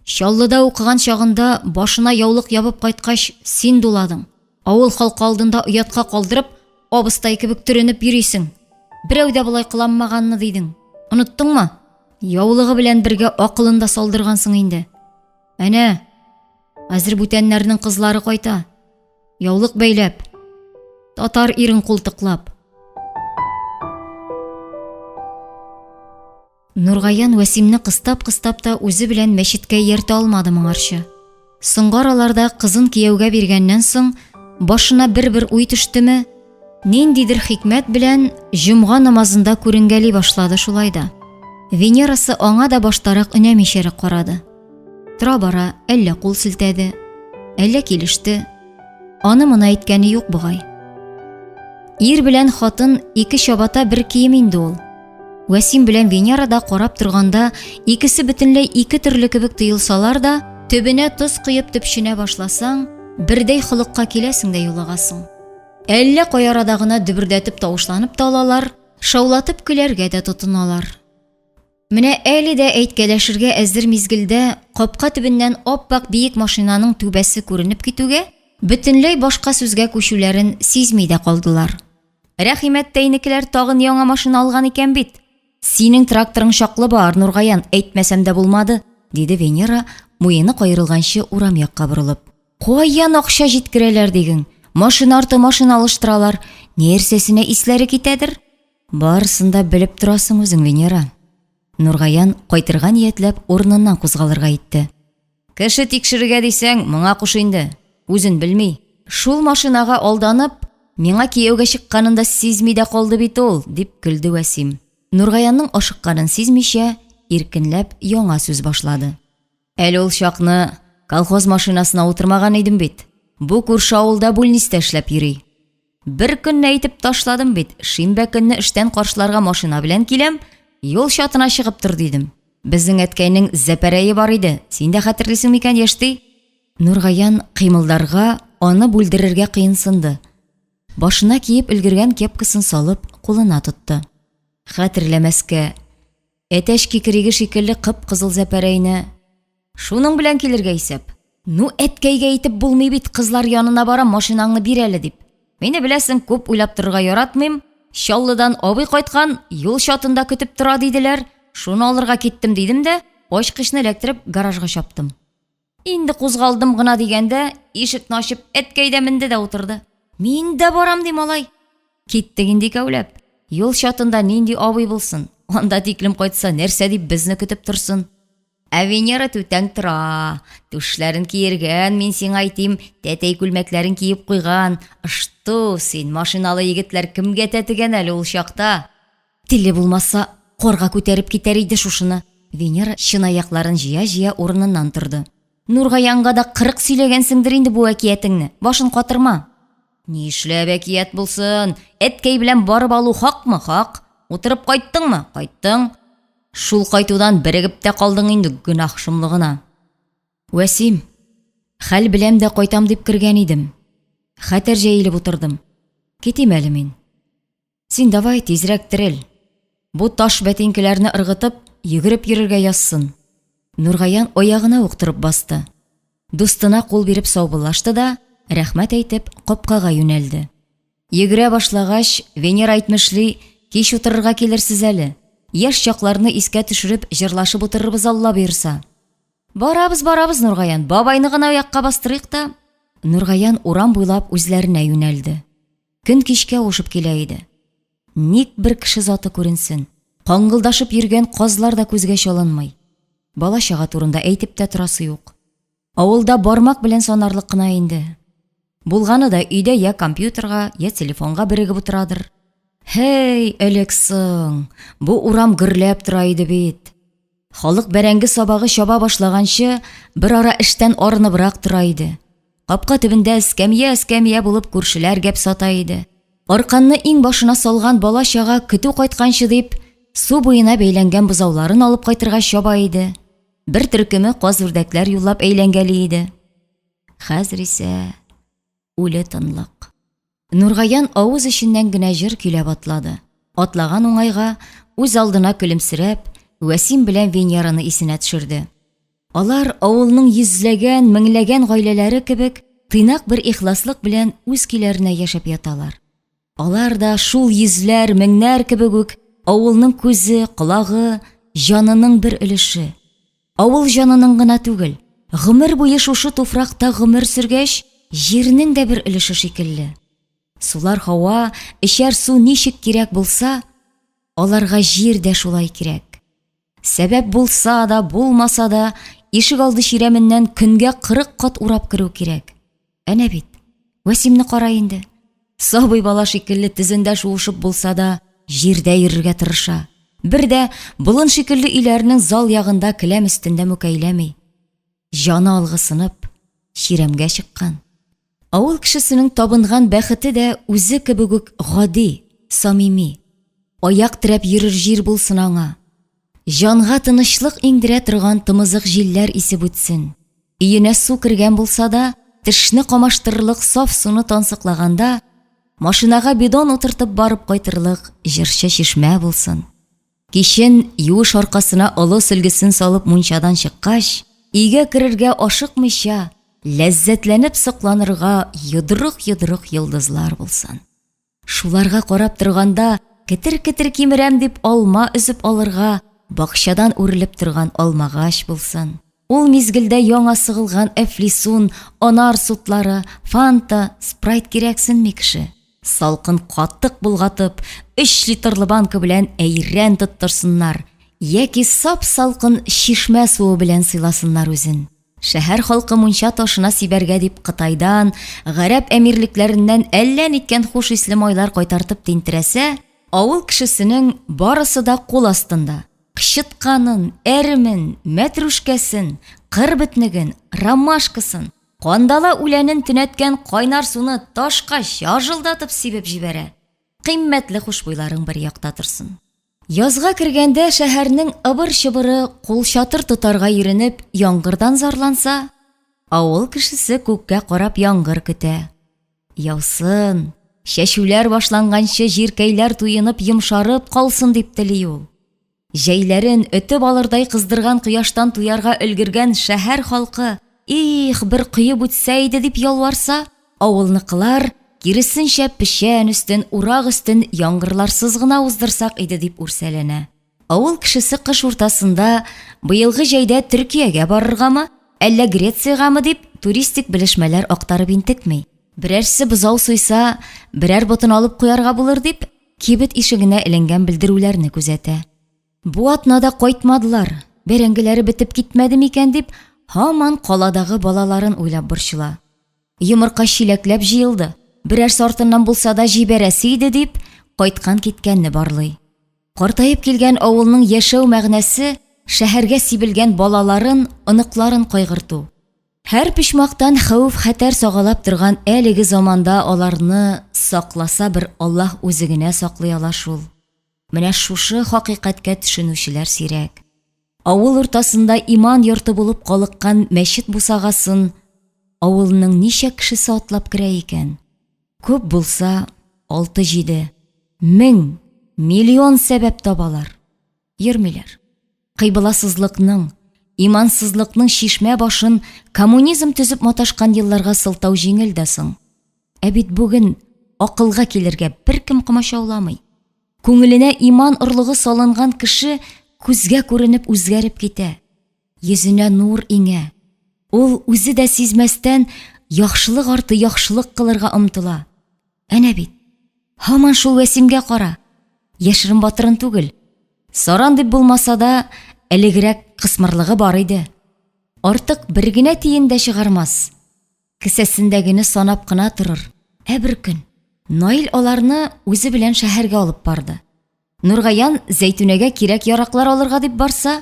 Чаллыда укыган чагында башына яулык ябып кайткач, син дуладың. Авыл халкы алдында уятка калдырып, абыстай кебек төренеп йөрисең. Берәү дә булай кыланмаганны дидең. Оныттыңмы? Яулыгы белән бергә акылын да салдыргансың инде. Әнә, хәзер бүтәннәрнең кызлары кайта. Яулык бәйләп, татар ирен култыклап. Нургаян Вәсимне кыстап та үзе белән мәчеткә йөртә алмады моңарчы. Соңгы араларда кызын кияүгә биргәннән соң башына бер уй төштеме, ниндидер хикмәт белән җомга намазында күренгәли башлады шулайда. Венерасы аңа да баштарак өнәмичәрәк карады. Тора-бара әллә кул селтәде, әллә килеште. Аны моны әйткәне юк бугай. Ир белән хатын ике чабата бер кием инде ул. Вәсим белән Венера да карап торганда, икесе бөтенләй ике төрле кебек тоелсалар да, төбенә тоз кыеп төпшенә башласаң, бердәй холыкка киләсең дә юлагасың. Әллә каярада гына дөбердәтеп тавышланып та алалар, шаулатып көләргә дә тотыналар. Менә әле дә әйткәләшергә әзер мизгелдә капка төбеннән аппак биек машинаның түбәсе күренеп китүгә, бөтенләй башка сүзгә күчүләрен сизми дә калдылар. Рәхимәт тәйнекеләр тагын яңа машина алган икән бит. Синең тракторың шаклы бар, Нургаян, әйтмәсәм дә булмады, диде Венера, муены кайрылганчы урам якка борылып. Каян акча җиткерәләр диген? Машина арты машина алыштыралар. Нәрсәсенә исләре китәдер? Барысын да белеп торасың үзең, Венера. Нургаян кайтырга ниятләп урыныннан кузгалырга итте. Кеше тикшерергә дисәң, моңа куш инде. Үзен белми. Шул машинага алданып, миңа кияүгә чыкканында сизми дә калды бит ул, дип көлде Вәсим. Нургаянның ашыкканын сизмичә, иркенләп яңа сүз башлады. Әле ул чакны колхоз машинасына утырмаган идем бит. Бу күрше авылда бүлнистә эшләп йөри. Бер көнне әйтеп ташладым бит, шимбә көнне эштән каршыларга машина белән киләм, юл чатына чыгып тор дидем. Безнең әткәйнең зәпәрәе бар иде. Син дә хәтерлисең микән, яшти? Нургаян кыймылдарга, аны бүлдерергә кыенсынды. Башына киеп өлгергән кепкасын салып, кулына тотты. Хәтерләмәскә, әтәш кикериге шикелле кып-кызыл зәпәрәйне. Шуның белән килергә исәп. Ну, әткәйгә әйтеп булмый бит, кызлар янына барам, машинаңны бир әле дип. Мине беләсең, күп уйлап торырга яратмыйм. Чаллыдан абый кайткан, юл чатында көтеп тора диделәр. Шуны алырга киттем дидем дә, ачкычны эләктереп гаражга чаптым. Инде кузгалдым гына дигәндә, ишекне ачып, әткәй дә менде дә утырды. Мин дә барам ди, малай. Киттек инде икәүләп. Юл чатында нинди абый булсын? Анда тиклем кайтса, нәрсә дип безне көтеп торсын? Ә Венера түтәң тора. Түшләрен киергән, мин сиңа әйтим, тәтәй күлмәкләрен киеп куйган. Ышту, син машиналы егетләр кемгә тәтегән әле ул чакта? Теле булмаса, корга күтәреп китәр иде шушыны. Венера чынаякларын җыя-җыя урыныннан торды. Нургаянга да 40 сөйләгәнсеңдер инде бу әкиятеңне. Башын катырма. Ни эшләп әкият булсын? Әткәй белән барып алу хакмы? Хак. Утырып кайттыңмы? Кайттың. Шул кайтудан берегеп тә калдың инде, гөнаһ шомлыгына. Вәсим, хәл беләм дә кайтам дип кергән идем. Хәтер җәелеп утырдым. Китим әле мин. Син давай тизрәк терел. Бу таш бәтинкеләрне ыргытып, йөгереп йөрергә язсын. Нургаян аягына уктырып басты. Дустына кул биреп саубуллашты да, рәхмәт әйтеп, капкага юнәлде. Йөгерә башлагач, Венера әйтмешли, кич утырырга килерсез әле. Яшь чакларны искә төшереп, җырлашып утырырбыз, Алла бирса. Барабыз, Нургаян, бабайны гына якка бастырыйк та. Нургаян урам буйлап үзләренә юнәлде. Көн кичкә ушып килә иде. Ник бер кеше заты күренсен? Каңгылдашып йөргән казлар да күзгә чалынмый. Бала чага турында әйтеп тә торасы юк. Авылда бармак белән санарлык кына инде. Булганы да өйдә я компьютерга, я телефонга берегеп утырадыр. Hey, элексің, бу урам гөрләп тора иде бит. Халык бәрәңге сабагы чаба башлаганчы, бер ара эштән арыныбрак тора иде. Капка төбендә эскәмия булып күршеләр гәп сата иде. Арканны иң башына салган бала чага көтү кайтканчы дип, су буена бәйләнгән бузауларын алып кайтырга чаба иде. Бер төркеме каз үрдәкләр юллап әйләнгәли иде. Хәзер исә үле тынлык. Нургаян авыз эченнән генә җыр көйләп атлады. Атлаган уңайга үз алдына көлемсерәп, Вәсим белән Венераны исенә төшерде. Алар авылның йөзләгән, меңләгән гаиләләре кебек тыйнак бер ихласлык белән үз көйләренә яшәп яталар. Алар да шул йөзләр, меңнәр кебек үк авылның күзе, колагы, җанының бер өлеше. Авыл җанының гына түгел, гомер буе шушы туфракта гомер сөргәч, җирнең дә бер өлеше шикелле. Сулар һава, эчәр су ничек кирәк булса, аларга җир дә шулай кирәк. Сәбәп булса да, булмаса да, ишек алды чирәменнән көнгә 40 кат урап керү кирәк. Әнә бит, Вәсимне кара инде. Сабый бала шикелле тезендә шуышып булса да, җирдә йөрергә тырыша. Бер дә болын шикелле өйләрнең зал ягында келәм өстендә мүкәйләми. Җаны алгысынып, чирәмгә чыккан. Авыл кешесенең табынган бәхете дә үзе кебек үк гади, самими. Аяк терәп йөрер җир булсын аңа. Җанга тынычлык иңдерә торган тымызык җилләр исеп үтсен. Өенә су кергән булса да, тешне камаштырырлык саф суны тансыклаганда, машинага бидон утыртып барып кайтырлык җырчы чишмә булсын. Кичен юыш аркасына олы сөлгесен салып мунчадан чыккач, өйгә керергә ашыкмыйча, ләззәтләнеп сокланырга йодрык-йодрык йолдызлар булсын. Шуларга карап торганда, кетер-кетер кимерәм дип алма өзеп алырга, бакчадан үрелеп торган алмагач булсын. Ул мизгелдә яңа сыгылган әфлисун, анар сутлары, фанта, спрайт кирәксенми кеше. Салкын каттык булгатып, 3 литрлы банка белән әйрән тоттырсыннар, яки сап-салкын чишмә суы белән сыйласыннар үзен. Шәһәр халкы мунча ташына сибәргә дип Кытайдан, гарәп әмирлекләреннән әллә ниткән хуш исле майлар кайтартып тинтерәсә, авыл кешесенең барысы да кул астында. Кычытканын, әремен, мәтрүшкәсен, кырбетнеген, ромашкасын, кандала үләнен төнәткән кайнар суны ташка чажылдатып сибеп җибәрә. Кыйммәтле хушбуйларың бер якта торсын. Язга кергәндә шәһәрнең ыбыр-чыбыры кул чатыр тотарга йөренеп яңгырдан зарланса, авыл кешесе күккә карап яңгыр көтә. Яусын, чәчүләр башланганчы җиркәйләр туенып йомшарып калсын дип тели ул. Җәйләрен өтеп алырдай кыздырган кояштан туярга өлгергән шәһәр халкы, их, бер кыйып үтсә иде дип ялварса, авылныкылар киресенчә пешән өстен, урак өстен яңгырларсыз гына уздырсак иде дип үрсәләнә. Авыл кешесе кыш уртасында быелгы җәйдә Төркиягә барыргамы, әллә Грециягамы дип туристик белешмәләр актарып интекми. Берәрсе бозау суйса, берәр ботын алып куярга булыр дип, кибет ишегенә эленгән белдерүләрне күзәтә. Бу атнада кайтмадылар, бәрәңгеләре бетеп китмәде микән дип, һаман каладагы балаларын уйлап борчыла. Йомырка чиләкләп җыелды, берәр сортыннан булса да җибәрәсе иде дип, кайткан киткәнне барлый. Картаеп килгән авылның яшәү мәгънәсе шәһәргә сибелгән балаларын, оныкларын кайгырту. Һәр пичмактан хәвеф-хәтәр сагалап торган әлеге заманда аларны сакласа бер Аллаһ үзе генә саклый ала шул. Менә шушы хакыйкатькә төшенүчеләр сирәк. Авыл уртасында иман йорты булып калыккан мәчет бусагасын авылның ничә кешесе атлап керә икән? Күп булса 6-7, 1000, миллион сәбәп табалар. Йөрмиләр. Кыйбласызлыкның, имансызлыкның шишмә башын коммунизм төзеп маташкан елларга сылтау җиңел дә соң. Ә бит бүген акылга килергә беркем комачауламый. Күңеленә иман орлыгы салынган кеше күзгә күренеп үзгәреп китә. Йөзенә нур иңә. Ул үзе дә сизмәстән яхшылык арты яхшылык кылырга омтыла. Әнә бит, һаман шул Вәсимгә кара. Яшерен батырын түгел. Саран дип булмаса да, элегрәк кысмырлыгы бар иде. Артык бер генә тиен дә чыгармас. Кесәсендәгене санап кына торыр. Ә бер көн Наил аларны үзе белән шәһәргә алып барды. Нургаян Зәйтүнәгә кирәк яраклар алырга дип барса,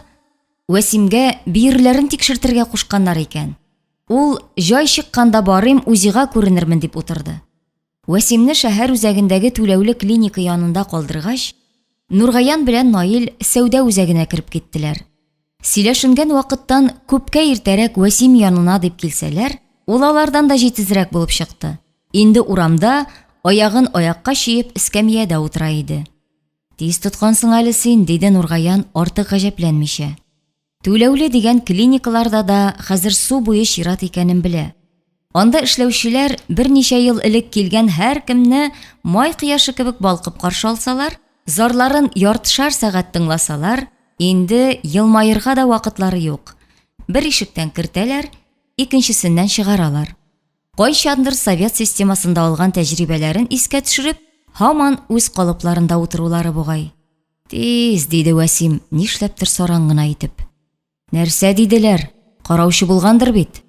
Вәсимгә биерләрен тикшертергә кушканнар икән. Ул җай чыкканда барыйм, үзига күренермен дип утырды. Вәсимне шәһәр үзәгендәге түләүле клиника янында калдыргач, Нургаян белән Наил сәүдә үзәгенә кирип киттеләр. Сөйләшенгән вакыттан күпкә иртәрәк Вәсим янына дип килсәләр, ул алардан да җитезрәк булып чыкты. Инде урамда аягын аякка чиеп эскәмиядә утыра иде. Тиз тоткансың әле син, диде Нургаян артык гаҗәпләнмичә. Түләүле дигән клиникаларда да хәзер су буе чират икәнен белә. Анда эшләүчеләр берничә ел элек килгән һәр кемне май кояшы кебек балкып каршы алсалар, зарларын яртышар сәгать тыңласалар, инде елмаерга да вакытлары юк. Бер ишектән кертәләр, икенчесеннән чыгаралар. Кайчандыр совет системасында алган тәҗрибәләрен искә төшереп, һаман үз калыпларында утырулары бугай. Тиз, диде Вәсим, нишләптер саран гына итеп. Нәрсә диделәр? Караучы булгандыр бит.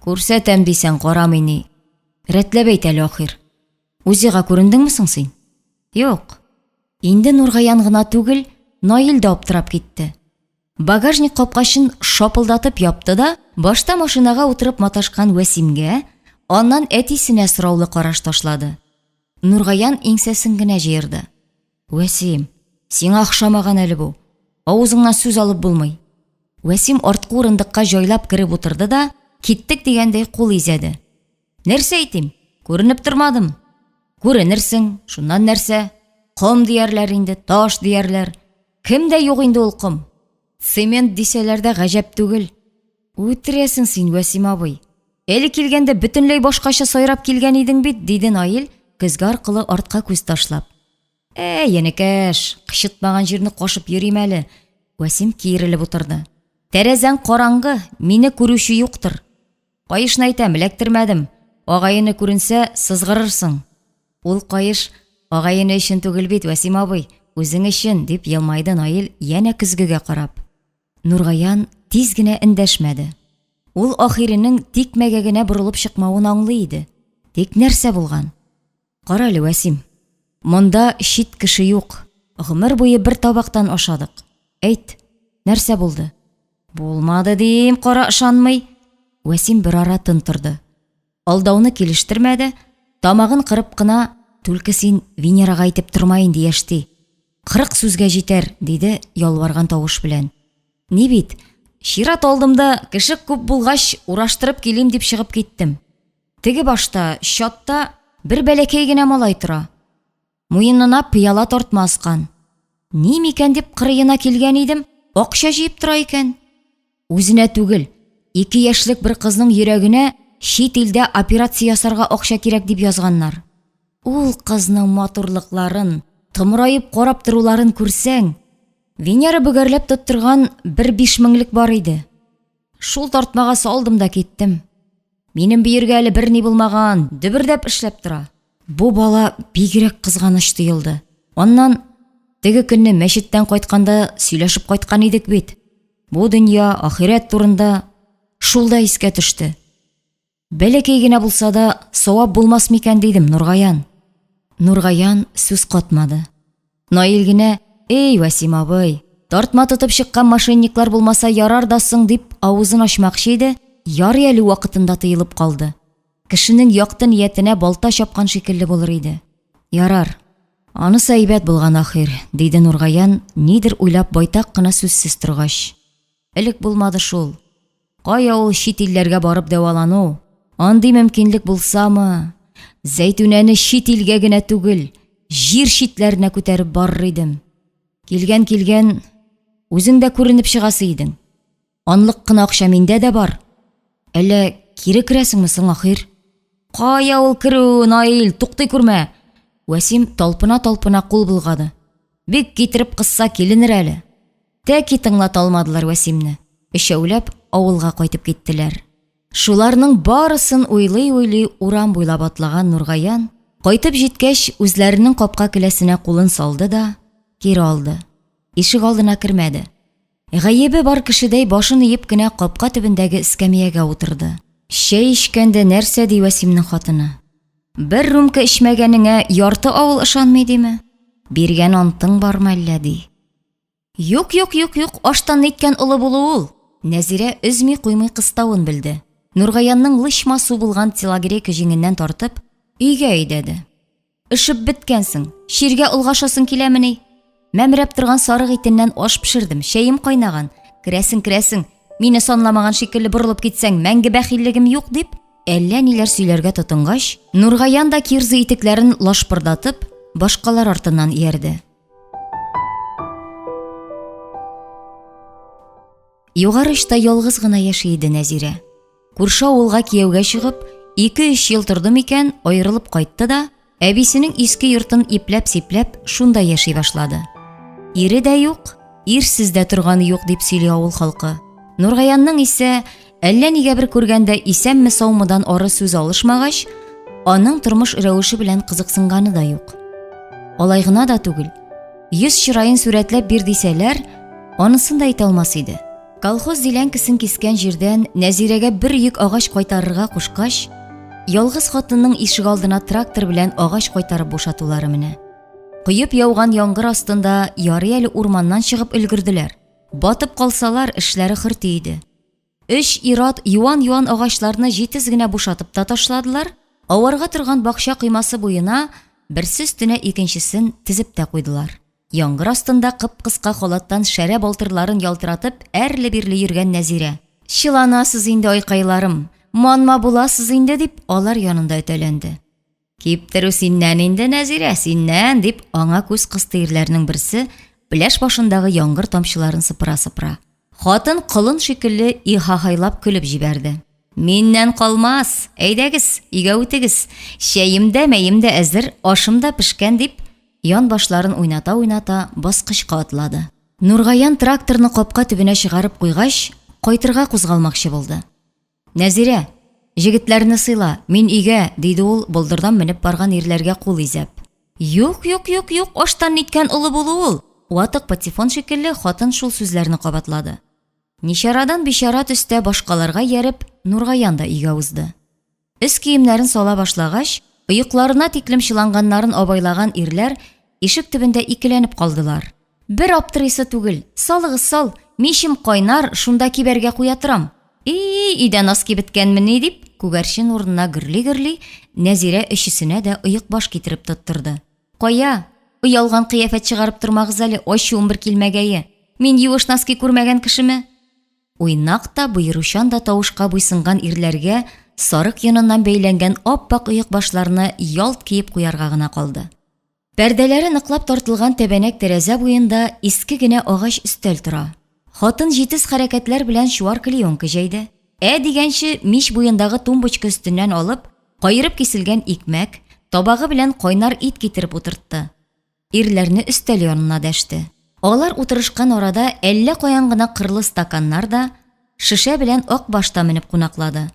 Күрсәтәм дисәң карамый ни. Рәтләп әйт әле ахир. Үзига күрендеңме соң син? Юк. Инде Нургаян гына түгел, Наил да аптырап китте. Багажник капкачын шапылдатып япты да, башта машинага утырып маташкан Вәсимгә, аннан әтисенә сораулы караш ташлады. Нургаян иңсәсен генә җыерды. Вәсим, сиңа охшамаган әле бу. Авызыңнан сүз алып булмый. Вәсим арткы урындыкка җайлап кирип утырды да, киттек дигәндәй кул изәде. Нәрсә әйтим? Күренеп тормадым. Күренерсең, шуннан нәрсә? Ком диярләр инде, таш диярләр. Кемдә юк инде ул ком? Цемент дисәләр дә гаҗәп түгел. Үтерәсең син, Вәсим абый. Әле килгәндә бөтенләй башкача сайрап килгән идең бит, диде Наил, көзгә аркылы артка күз ташлап. Янекәш, кычытмаган җирне кашып йөрим әле. Вәсим киерелеп утырды. Тәрәзәң караңгы, мине күрүче юктыр. Кайышны әйтәм, эләктермәдем. Агайыны күренсә, сызгырырсың. Ул кайыш агайыны өчен түгел бит, Вәсим абый, үзең өчен, дип елмайды Наил, янә көзгегә карап. Нургаян тиз генә эндәшмәде. Ул ахиренең тикмәгә генә борылып чыкмавын аңлый иде. Тик нәрсә булган? Кара әле, Вәсим. Монда шит кеше юк. Гомер буе бер табактан ашадык. Әйт, нәрсә булды? Булмады дим, кара ышанмый. Вәсим бер ара тынтырды. Алдауны килештермәде, тамагын кырып кына, түлке син Венерага әйтеп тормайын диешти. 40 сүзгә җитәр, диде ялварган тавыш белән. Ни бит, шират алдымда кеше күп булгач ураштырып килим дип чыгып киттем. Теге башта, чатта бер бәләкәй генә малай тора. Муенына пыяла тартмаскан. Ни микән дип кырыена килгән идем, акча җыеп тора икән. Үзенә түгел, 2 яшьлек бер кызның йөрәгенә чит илдә операция ясарга акча кирәк дип язганнар. Ул кызның матурлыкларын, тымырайып карап торуларын күрсәң, Венера бөгәрләп тоттырган 5 меңлек бар иде. Шул тартмага салдым да киттем. Минем биергә әле берни булмаган, дөбердәп эшләп тора. Бу бала бигрәк кызганыч тоелды. Аннан теге көнне мәчеттән кайтканда сөйләшеп кайткан идек бит. Бу дөнья, ахирәт турында шулда искә төште. Бәләкәй генә булса да савап булмас микән дидем, Нургаян. Нургаян сүз катмады. Наил генә: "Эй, Вәсим абый, тартма тотып чыккан мошенниклар булмаса ярар дасың", дип авызын ачмакчы иде, ярый әле вакытында тыелып калды. Кешенең якты ниятенә балта чапкан шикелле булыр иде. Ярар. Анысы әйбәт булган ахир, диде Нургаян, нидер уйлап байтак кына сүзсез торгач. Элек булмады шул. Кая ул чит илләргә барып дәвалану? Андый мөмкинлек булсамы, Зәйтүнәне чит илгә генә түгел, җир читләренә күтәреп барыр идем. Килгән, үзең дә күренеп чыгасы идең. Анлык кына акча миндә дә бар. Әллә кире керәсеңме соң ахир? Кая ул керү, Наил, туктый күрмә. Вәсим талпына кул булгады. Бик китереп кысса киленер әле. Тәки тыңлата алмадылар Вәсимне. Өчәүләп авылга кайтып киттеләр. Шуларның барысын уйлый урам буйлап атлаган Нургаян, кайтып җиткәч, үзләренең капка келәсенә кулын салды да кире алды. Ишек алдына кермәде. Гаебе бар кешедәй башын иеп кенә капка төбендәге эскәмиягә утырды. Чәй эчкәндә нәрсә ди Вәсимнең хатыны? Бер рюмка эчмәгәнеңә ярты авыл ышанмый диме? Биргән антың бармы әллә ди. Юк, аштан иткән улы булу ул. Нәзирә өзми куймый кыставын белде. Нургаянның лышма су булган телогрейка җиңеннән тартып, өйгә әйдәде. Ишеп беткәнсең, ширгә улгашасың киләмени? Мәмрәп торган сарык итеннән аш пешердем, шәем кайнаган. Керәсең, мине санламаган шикелле борылып китсәң, мәңге бәхиллегем юк дип, әллә ниләр сөйләргә тотынгач, Нургаян да кирзы итекләрен лашпырдатып, башкалар артыннан иярде. Югарышта ялгыз гына яши иде Нәзирә. Күрше авылга кияүгә чыгып, 2-3 ел торды микән, аерылып кайтты да, әбисенең иске йортын ипләп-сипләп шунда яши башлады. Ире дә юк, ирсез дә торганы юк дип сөйли авыл халкы. Нургаянның исә әллә нигә бер күргәндә исәмме саумыдан ары сүз алышмагач, аның тормыш рәвеше белән кызыксынганы да юк. Алай гына да түгел. Йөз чырайын сүрәтләп бир дисәләр, анысын да әйтә алмас иде. Колхоз диләнкесен кискән җирдән Нәзирәгә бер йөк агач кайтарырга кушкач, ялгыз хатынның ишек алдына трактор белән агач кайтарып бушатулары менә. Кыйып яуган яңгыр астында ярый әле урманнан чыгып өлгерделәр. Батып калсалар эшләре хөрти иде. 3 ират юан агачларны җитез генә бушатып та ташладылар. Аварга торган бакча кыймасы буена берсе өстенә икенчесен тизеп тә куйдылар. Яңгыр астында кып-кыска халаттан шәрә балтырларын ялтыратып әрле-бирле йөргән Нәзирә. "Шиланасыз инде айкайларым, манма буласыз инде" дип алар янында өтәләнде. "Киптерү синнән инде, Нәзирә, синнән" дип аңа күз кысты ирләрнең берсе пляж башындагы яңгыр тамчыларын сыпыра. Хатын кылын шикелле ихахайлап көлеп җибәрде. "Миннән калмас, әйдәгез, өйгә үтегез. Шәем дә, мәем дә әзер, ашым да пешкән" дип ян башларын уйната баскычка атлады. Нургаян тракторны капка төбенә чыгарып куйгач, кайтырга кузгалмакчы булды. "Нәзирә, җегетләрне сыйла, мин өйгә" диде ул болдырдан менеп барган ирләргә кул изәп. Юк, аштан иткән улы булу ул. Ватык патефон шикелле хатын шул сүзләрне кабатлады. Ничарадан бишара төстә башкаларга ярып, Нургаян да өйгә узды. Өс киемнәрен сала башлагач, оекларына тиклем чыланганнарын абайлаган ирләр ишек төбендә икеләнеп калдылар. "Бер аптырыйсы түгел, салыгыз сал, мишем кайнар, шунда кибәргә куя торам." "Идән ас кибеткәнмени" дип, күгәрчен урынына гөрли Нәзирә өчесенә дә ыек баш китереп тоттырды. "Кая? Уялган кыяфәт чыгарып тормагыз әле, ачуым бер килмәгәе. Мин юеш носки күрмәгән кешеме?" Уйнак та, буйручан да тавышка буйсынган ирләргә сарык яныннан бәйләнгән аппак ыек башларны ялт киеп куярга гына калды. Пәрдәләре ныклап тартылган тәбәнәк тәрәзә буенда иске генә агач өстәл тора. Хатын җитез хәрәкәтләр белән чуар клеенка җәйде. Дигәнче мич буендагы тумбочка өстеннән алып, кайырып киселгән икмәк, табагы белән кайнар ит китереп утыртты. Ирләрне өстәл янына дәште. Алар утырышкан арада әллә каян гына кырлы стаканнар да шишә белән ак башта менеп кунаклады.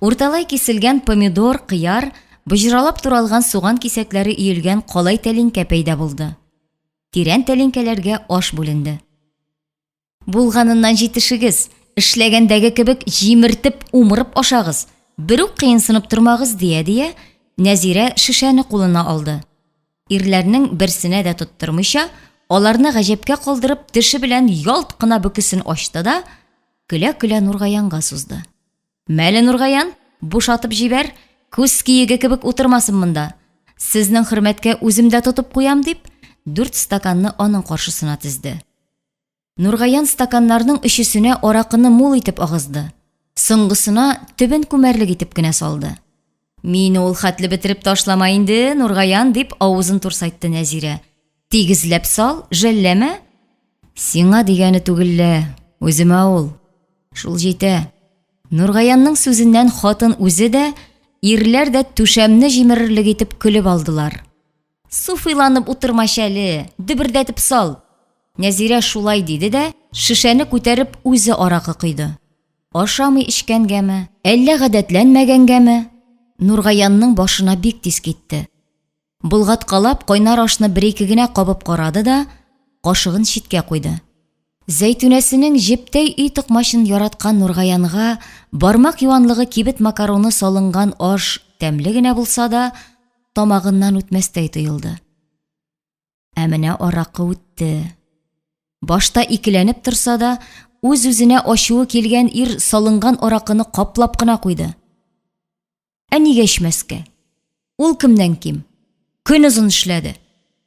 Урталай киселгән помидор, кыяр, быжралап туралган суган кисәкләре өелгән калай тәлинкә пәйда булды. Тирән тәлинкәләргә аш бүленде. "Булганыннан җитешегез, эшләгәндәге кебек җимертеп, умырып ашагыз. Бер үк кыенсынып тормагыз" дия, Нәзирә шишәне кулына алды. Ирләрнең берсенә дә тоттырмыйча, аларны гаҗәпкә калдырып, теше белән ялт кына бөкесен ачты да, көлә Нургаянга сузды. "Мәле Нургаян, бушатып җибәр, күз киеге кебек утырмасын монда. Сезнең хөрмәткә үзем дә тотып куям" дип, 4 стаканны аның каршысына тезде. Нургаян стаканнарның өчесенә аракыны мул итеп агызды. Соңгысына төбен күмәрлек итеп кенә салды. "Мине ул хәтле бетереп ташлама инде, Нургаян" дип авызын турсайтты Нәзирә. "Тигезләп сал, жәлләмә." "Сиңа дигәне түгелле, үземә ул. Шул җитә." Нургаянның сүзеннән хатын үзе дә, ирләр дә түшәмне җимерерлек итеп көлеп алдылар. "Суфыйланып утырмач әле, дөбердәтеп сал." Нәзирә шулай диде дә, шишәне күтәреп үзе аракы койды. Ашамый эчкәнгәме, әллә гадәтләнмәгәнгәме? Нургаянның башына бик тиз китте. Булгаткалап кайнар ашны бер-ике генә кабып карады да, кашыгын читкә куйды. Зәйтүнәсенең җептәй өй токмашын яраткан Нургаянга бармак юанлыгы кибет макароны салынган аш тәмле генә булса да, тамагыннан үтмәстәй тоелды. Ә менә аракы үтте. Башта икеләнеп торса да, үз-үзенә ачуы килгән ир салынган аракыны каплап кына куйды. Ә нигә эчмәскә? Ул кемнән ким? Көн озын эшләде.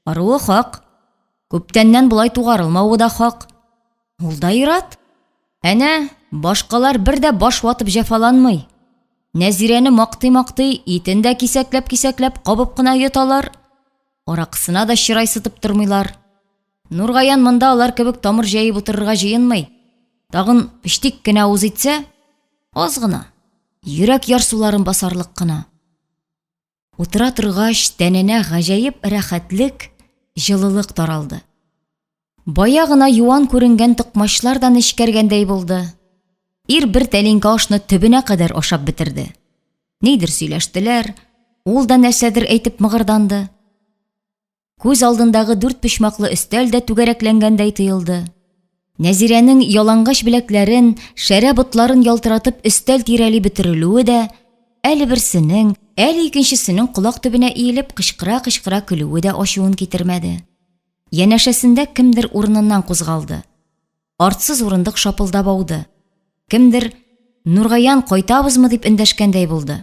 Аруы хак. Күптәннән булай тугарылмавы да хак. Ул да ират. Әнә, башкалар бер дә баш ватып җәфаланмый. Нәзирәне мактый-мактый, итен дә кисәкләп-кисәкләп кабып кына йоталар. Аракысына да чырай сытып тормыйлар. Нургаян монда алар кебек тамыр җәйеп утырырга җыенмый. Тагын пиштик кенә уз итсә, аз гына. Йөрәк ярсуларын басарлык кына. Утыра торгач, тәненә гаҗәеп рәхәтлек, җылылык таралды. Бая гына юан күренгән токмачлардан эчкәргәндәй булды. Ир бер тәлинкә ашны төбенә кадәр ашап бетерде. Нидер сөйләштеләр, ул да нәрсәдер әйтеп мыгырданды. Күз алдындагы 4 почмаклы өстәл дә түгәрәкләнгәндәй тоелды. Нәзирәнең ялангач беләкләрен, шәрә ботларын ялтыратып өстәл тирәли бетерелүе дә, әле берсенең, әле икенчесенең колак төбенә иелеп кычкыра-кычкыра көлүе дә ачуын китермәде. Янәшәсендә кемдер урыныннан кузгалды. Артсыз урындык шапылдап ауды. Кемдер Нургаян кайтабызмы дип эндәшкәндәй булды.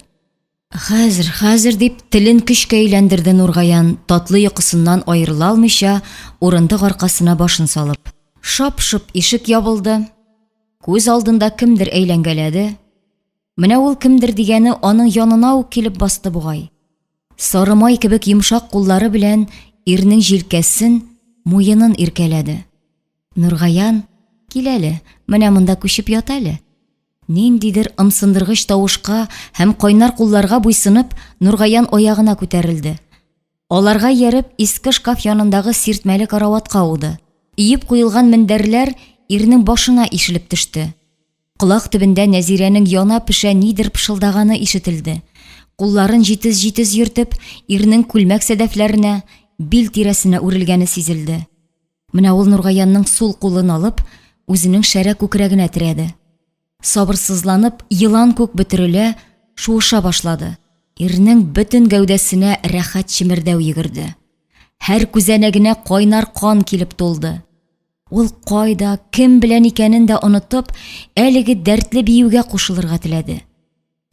Хәзер дип телен көчкә әйләндерде Нургаян, татлы йокысыннан аерыла алмыйча, урындык аркасына башын салып. Шап-шып ишек ябылды. Күз алдында кемдер әйләнгәләде. Менә ул кемдер дигәне аның янына ук килеп басты бугай. Сары май кебек йомшак куллары белән ирнең җилкәсен, муенын иркәләде. Нургаян, кил әле, менә монда күчеп ят әле. Ниндидер ымсындыргыч тавышка һәм кайнар кулларга буйсынып, Нургаян аягына күтәрелде. Аларга ярып, иске шкаф янындагы сиртмәле караватка ауды. Иеп куелган мендәрләр ирнең башына ишелеп төште. Колак төбендә Нәзирәнең яна пешә нидер пышылдаганы ишетелде. Кулларын җитез-җитез йөртеп, ирнең күлмәк сәдәфләренә, бил тирәсенә үрелгәне сизелде. Менә ул Нургаянның сул кулын алып, үзенең шәрә күкрәгенә терәде. Сабырсызланып, йылан күк бөтерелә, шуыша башлады. Ирнең бөтен гәүдәсенә рәхәт чимердәү йөгерде. Һәр күзәнәгенә кайнар кан килеп тулды. Ул кайда, кем белән икәнен дә онытып, әлеге дәртле биюгә кушылырга теләде.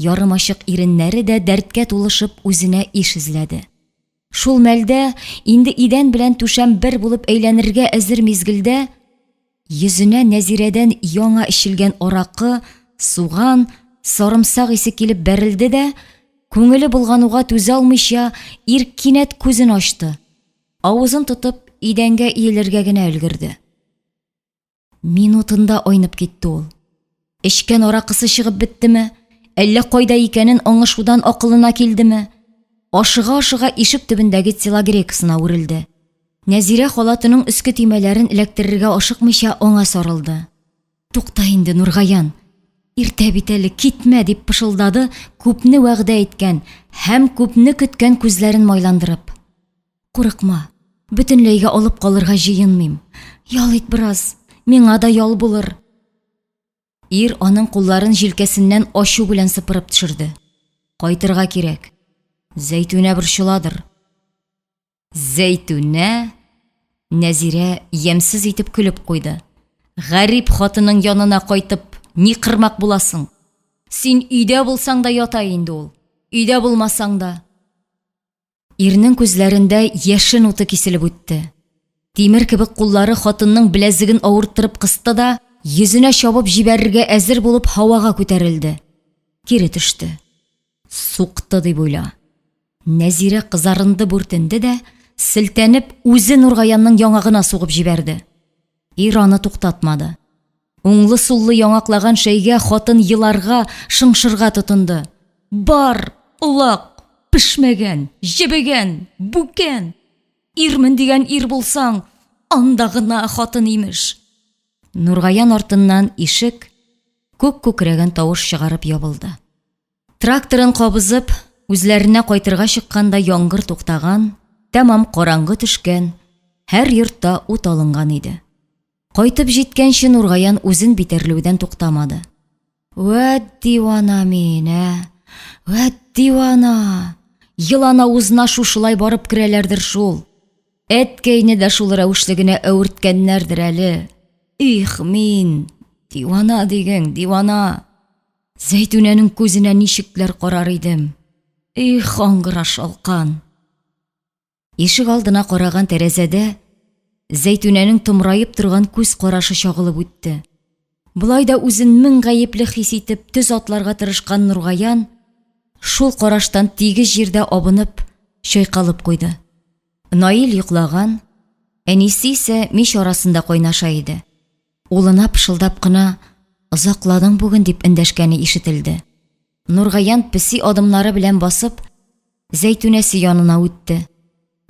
Ярым ачык иреннәре дә дәрткә тулышып үзенә иш эзләде. Шул мәлдә инде идән белән түшәм бер булып әйләнергә әзер мизгелдә йөзенә Нәзирәдән яңа эчелгән аракы, суган, сарымсак исе килеп бәрелде дә, күңеле булгануга түзә алмыйча, ир кинәт күзен ачты. Авызын тотып, идәнгә иелергә генә өлгерде. Минутында айнып китте ул. Эчкән аракысы чыгып беттеме? Әллә кайда икәнен аңышудан акылына килдеме? Ашыга-ашыга ишек төбендәге телогрейкасына үрелде. Нәзирә халатының өске тимәләрен эләктерергә ашыкмыйча аңа сарылды. Тукта инде, Нургаян. Иртә бит әле, китмә дип пышылдады, күпне вәгъдә иткән һәм күпне көткән күзләрен майландырып. Курыкма, бөтенләйгә алып калырга җыенмыйм. Ял ит бераз, миңа да ял булыр. Ир аның кулларын җилкәсеннән ачу белән сыпырып төшерде. Кайтырга кирәк. Зәйтүнә борчыладыр. Зәйтүнә? Нәзирә ямсыз итеп көлеп куйды. Гарип хатының янына кайтып, ни кырмак буласың? Син өйдә булсаң да ята инде ул. Өйдә булмасаң да. Ирнең күзләрендә яшен уты киселеп үтте. Тимер кебек куллары хатынның беләзеген авырттырып кысты да, йөзенә чабып җибәрергә әзер булып һавага күтәрелде. Кире төште. Суҡты дип уйла. Нәзирә кызарынды, бүртенде дә, селтәнеп үзе Нургаянның яңагына сугып җибәрде. Ир аны туктатмады. Уңлы-суллы яңаклаган шәйгә хатын йыларга, шыңшырга тотынды. Бар, улак, пешмәгән, җебегән, бүкән. Ирмен дигән ир булсаң, анда гына хатын имеш. Нургаян артыннан ишек күк күкрәгән тавыш чыгарып ябылды. Тракторын кабызып, үзләренә кайтырга чыкканда яңгыр туктаган, тәмам караңгы төшкән, һәр йортта ут алынган иде. Кайтып җиткәнче Нургаян үзен битәрләүдән туктамады. Вәт дивана мине, вәт дивана. Йылан авызына шушылай барып керәләрдер шул. Әткәйне дә шул рәвешлегенә әверткәннәрдер әле. Их, мин, дивана дигән, дивана. Зәйтүнәнең күзенә ничекләр карар идем. Их, аңгыра шалкан. Ишек алдына караган тәрәзәдә Зәйтүнәнең томрайып торган күз карашы чагылып үтте. Булай да үзен мең гаепле хис итеп төз атларга тырышкан Нургаян шул караштан тигез җирдә абынып, чайкалып куйды. Наил йоклаган, әнисе исә мич арасында кайнаша иде. Улына пышылдап кына «Озакладың бүген» дип эндәшкәне ишетелде. Нургаян песи адымнары белән басып, Зәйтүнәсе янына үтте.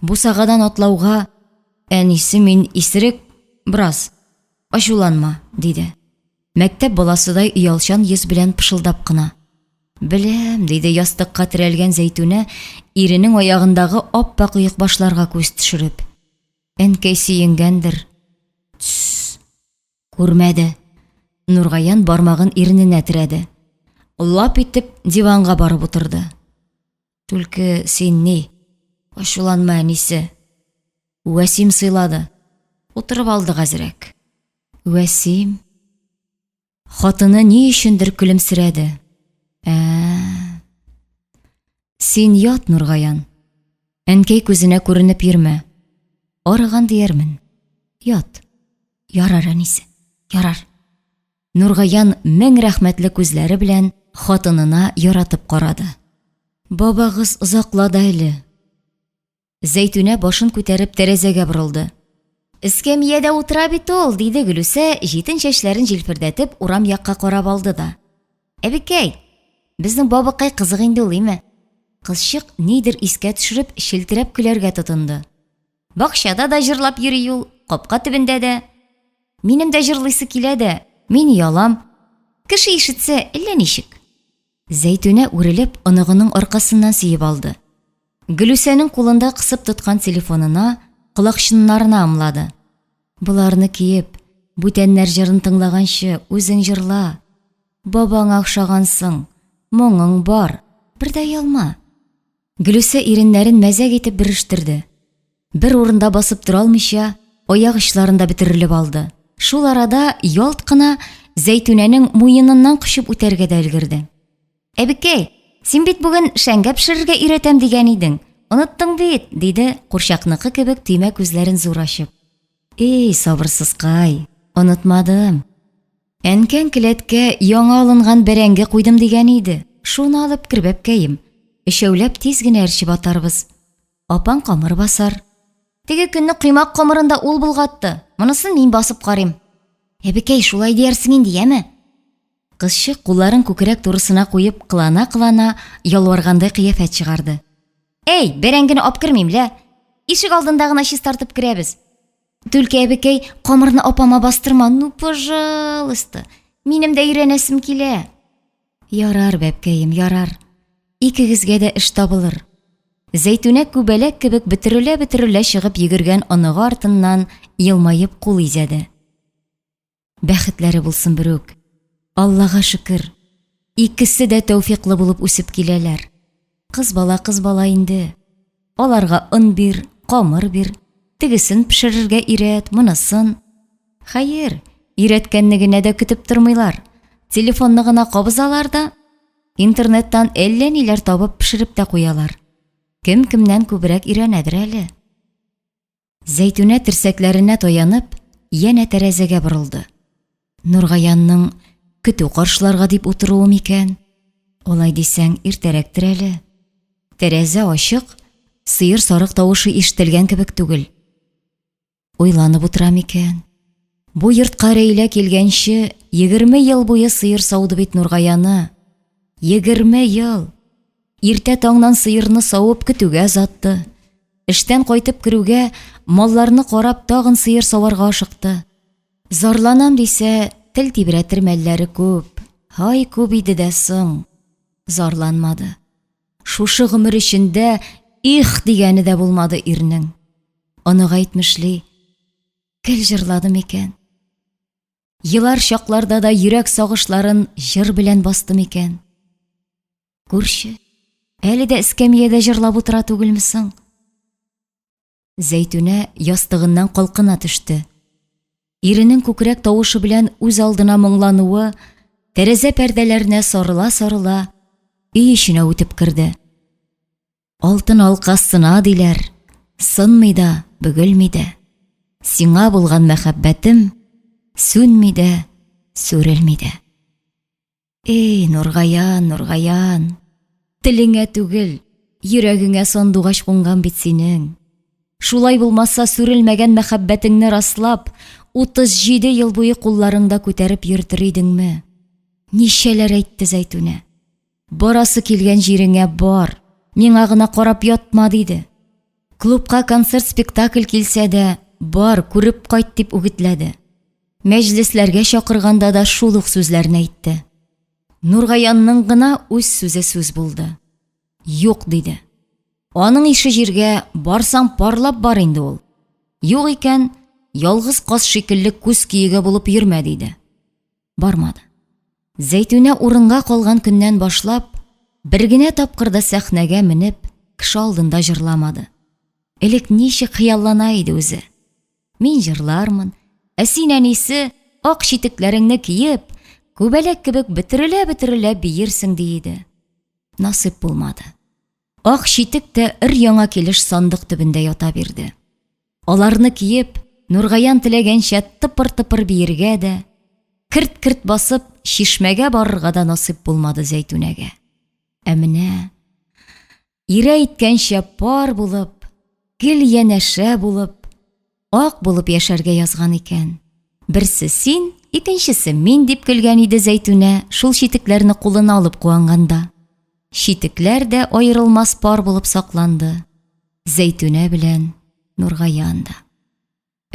Бусагадан атлауга «Әнисе, мин исерек, браз, ачуланма», диде. Мәктәп баласыдай оялчан йөз белән пышылдап кына. «Беләм», диде ястыкка терәлгән Зәйтүнә, иренең аягындагы ап-ак оек башларга күз төшереп. «Әнкәй сөенгәндер». «Тсс, күрмәде». Нургаян бармагын ирененә терәде. Лап итеп диванга барып утырды. «Түлке син ни? Ачуланма, әнисе. Вәсим сыйлады. Утырып алды хәзрәк». «Вәсим?» Хатыны ни өчендер көлемсерәде. Син ят, Нургаян. Әнкәй күзенә күренеп йөрмә. Арыган диярмен. Ят. Ярар, әнисе, ярар». Нургаян мең рәхмәтле күзләре белән хатынына яратып карады. «Бабагыз озаклады әле». Зәйтүнә башын күтәреп тәрәзәгә борылды. «Эскәмиядә утыра бит ул», диде Гөлүсә, җитен чәчләрен җилпердәтеп урам якка карап алды да. «Әбекәй, безнең бабакай кызык инде ул, име?» Кызчык нидер искә төшереп шелтерәп көләргә тотынды. «Бакчада да җырлап йөри ул, капка төбендә дә. Минем дә җырлыйсы килә дә, мин ялам. Кеше ишетсә, әллә ничек?» Зәйтүнә үрелеп оныгының аркасыннан сөеп алды. Гөлүсәнең кулында кысып тоткан телефонына колакчыннарына ымлады. «Буларны киеп, бүтәннәр җырын тыңлаганчы, үзең җырла. Бабаңа охшагансың, моңың бар, бер дә ялма». Гөлүсә иреннәрен мәзәк итеп бирештерде. Бер урында басып тора алмыйча, аяк очларында бөтерелеп алды. Шул арада ялт кына Зәйтүнәнең муеныннан кочып үтәргә дә өлгерде. «Әбекәй, син бит бүген шәңгә пешерергә өйрәтәм дигән идең. Оныттың бит», диде курчакныкы кебек төймә күзләрен зур ачып. «Эй, сабырсызкай, онытмадым. Әнкәң келәткә яңа алынган бәрәңге куйдым дигән иде. Шуны алып кер, бәпкәем. Өчәүләп тиз генә әрчеп атарбыз. Апаң камыр басар. Теге көнне кыймак камырында ул булгатты. Монысын мин басып карыйм». «Әбекәй, шулай диярсең инде, яме?» Кызчык кулларын күкрәк турысына куеп кылана-кылана ялваргандай кыяфәт чыгарды. «Эй, бәрәңгене алып кермим-лә. Ишек алдында гына чиз тартып керәбез. Түлке, әбекәй, камырны апама бастырма, ну, пожалуйста. Минем дә өйрәнәсем килә». «Ярар, бәпкәем, ярар. Икегезгә дә эш табылыр». Зәйтүнә күбәләк кебек бөтерелә чыгып йөгергән оныгы артыннан елмаеп кул изәде. «Бәхетләре булсын берүк. Аллага шөкер. Икесе дә тәүфиклы булып үсеп киләләр. Кыз бала инде. Аларга ын бир, камыр бир, тегесен пешерергә өйрәт, монысын». Хәер, өйрәткәнне генә дә көтеп тормыйлар. Телефонны гына кабызалар да интернеттан әллә ниләр табып пешереп тә куялар. Кем кемнән күбрәк өйрәнәдер әле. Зәйтүнә терсәкләренә таянып, янә тәрәзәгә борылды. Нургаянның көтү каршыларга дип утыруы микән? Олай дисәң, иртәрәктер әле. Тәрәзә ачык, сыер сарык тавышы ишетелгән кебек түгел. Уйланып утыра микән? Бу йортка Рәйлә килгәнче 20 ел буе сыер сауды бит Нургаяны. 20 ел. Иртә таңнан сыерны савып көтүгә затты. Эштән кайтып керүгә, малларны карап тагын сыер саварга ашыкты. Зарланам дисә, тел тибрәтер мәлләре күп. Һай, күп иде дә соң. Зарланмады. Шушы гомер эчендә их дигәне дә булмады ирнең. Аны әйтмешли, кел җырлады микән? Елар чакларда да йөрәк сагышларын җыр белән басты микән? Күрче, Әле дә эскәмиядә җырлап утыра түгелмесең? Зәйтүнә ястыгыннан калкына төште. Иренең күкрәк тавышы белән үз алдына моңлануы тәрәзә пәрдәләренә сарыла-сарыла өй эченә үтеп керде. Алтын алка сына диләр, сынмый да, бөгелми дә. Сиңа булган мәхәббәтем сүнми дә, сүрелми дә. Эй, Нургаян, Нургаян, телеңә түгел, йөрәгеңә сандугач кунган бит синең. Шулай булмаса сүрелмәгән мәхәббәтеңне раслап, 37 ел буе кулларыңда күтәреп йөртер идеңме? Нишәләр әйтте Зәйтүнә. Барасы килгән җиреңә бар, миңа гына карап ятма диде. Клубка концерт спектакль килсә дә, бар, күреп кайт дип үгетләде. Мәҗлесләргә чакырганда да шул ук сүзләрне әйтте. Нургаянның гына үз сүзе сүз булды. Юк диде. Аның ише җиргә барсаң парлап бар инде ул. Юк икән, ялгыз каз шикелле күз киеге булып йөрмә диде. Бармады. Зәйтүнә урынга калган көннән башлап, бер генә тапкырда сәхнәгә менеп, кеше алдында җырламады. Элек ничек хыяллана иде үзе. Мин җырлармын, ә син әнисе ак читекләреңне киеп, күбәләк кебек бетерелә-бетерелә биерсең диде. Насыйп булмады. Ак читек тә өр-яңа килеш сандык төбендә ята бирде. Аларны киеп, Нургаян теләгәнчә тыпыр-тыпыр биергә дә, кирт-кирт басып, чишмәгә барырга да насыйп булмады Зәйтүнәгә. Ә менә ирә иткәнчә пар булып, гел янәшә булып, ак булып яшәргә язган икән. Берсе син, икенчесе мин дип көлгән иде Зәйтүнә, шул читекләрне кулына алып куанганда. Читекләр дә аерылмас пар булып сакланды. Зәйтүнә белән Нургаян да.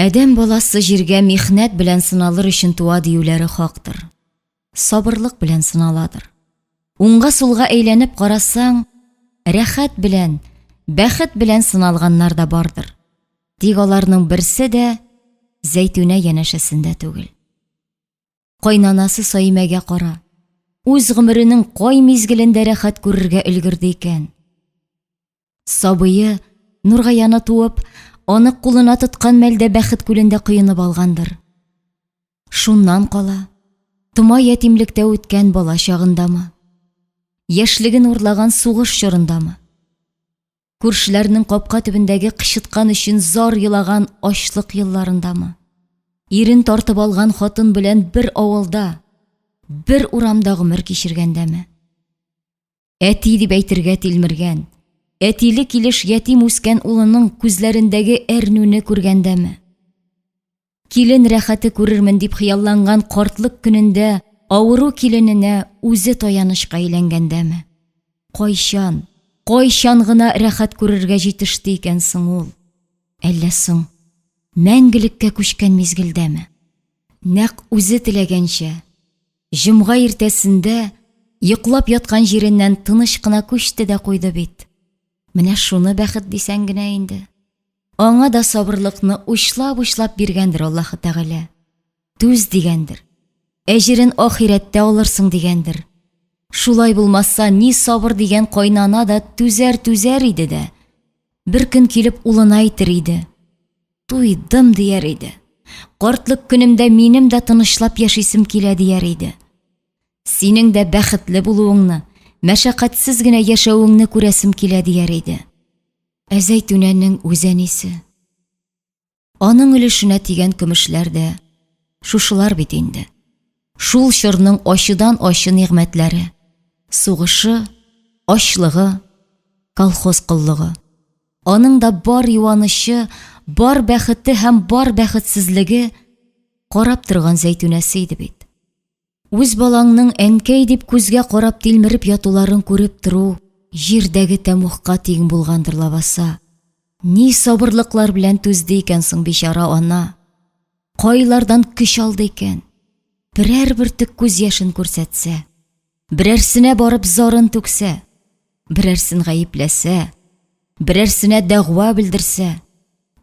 Әдәм баласы җиргә михнәт белән сыналыр өчен туа диюләре хактыр. Сабырлык белән сыналадыр. Уңга-сулга әйләнеп карасаң, рәхәт белән, бәхет белән сыналганнар да бардыр. Тик аларның берсе дә Зәйтүнә янәшәсендә түгел. Кайнанасы Саимәгә кара. Үз гомеренең кай мизгелендә рәхәт күрергә өлгерде икән. Сабые Нургаяны туып, аны кулына тоткан мәлдә бәхет күлендә коенып алгандыр. Шуннан кала, тума ятимлектә үткән бала чагындамы? Яшьлеген урлаган сугыш чорындамы? Күршеләрнең капка төбендәге кычыткан өчен зар елаган ачлык елларындамы? Ирен тартып алган хатын белән бер авылда, бер урамда гомер кичергәндәме? Әти дип әйтергә тилмергән, әтиле килеш ятим үскән улының күзләрендәге әрнүне күргәндәме? Килен рәхәте күрермен дип хыялланган картлык көнендә авыру килененә үзе таянышка әйләнгәндәме? Кайчан гына рәхәт күрергә җитеште икән соң ул? Әллә соң мәңгелеккә күчкән мизгелдәме? Нәкъ үзе теләгәнчә, җомга иртәсендә йоклап яткан җиреннән тыныч кына күчте дә куйды бит. Менә шуны бәхет дисәң генә инде. Аңа да сабырлыкны учлап биргәндер Аллаһы Тәгалә. Түз дигәндер. Әҗерен ахирәттә алырсың дигәндер. Шулай булмаса, ни сабыр дигән кайнана да түзәр иде дә. Бер көн килеп улына әйтер иде. Туйдым дияр иде. Картлык көнемдә минем дә тынычлап яшисем килә дияр иде. Синең дә бәхетле булуыңны, мәшәкатьсез генә яшәүеңне күрәсем килә дияр иде. Ә Зәйтүнәнең үзәнисе. Аның өлешенә тигән көмешләр дә шушылар бит инде. Шул чорның ачыдан ачы нигъмәтләре. Сугышы, ачлыгы, колхоз кыллыгы. Аның да бар юанышы, бар бәхете һәм бар бәхетсезлеге карап торган Зәйтүнәсе иде бит. Үз балаңның әнкәй дип күзгә карап тилмереп ятуларын күреп туру җирдәге тәмухка тиң булгандыр лабаса. Ни сабырлыклар белән түзде икән соң бичара ана. Кайлардан көч алды икән. Берәр бөртек күз яшен күрсәтсә, берәрсенә барып зарын түксә, берәрсен гаепләсә, берәрсенә дәгъва белдерсә,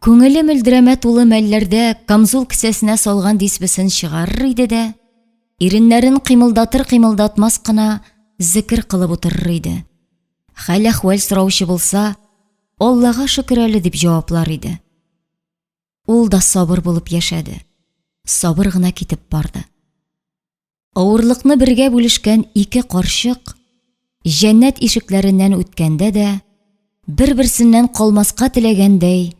күңеле мөлдерәмә тулы мәлләрдә камзул кесәсенә салган дисбесен чыгарыр иде дә, иреннәрен кыймылдатыр-кыймылдатмас кына зикр кылып утырыр иде. хәл-әхвәл сораучы булса, Аллага шөкер әле дип җаваплар иде. Ул да сабыр булып яшәде. Сабыр гына китеп барды. Авырлыкны бергә бүлешкән ике карчык җәннәт ишекләреннән үткәндә дә бер-берсеннән калмаска теләгәндәй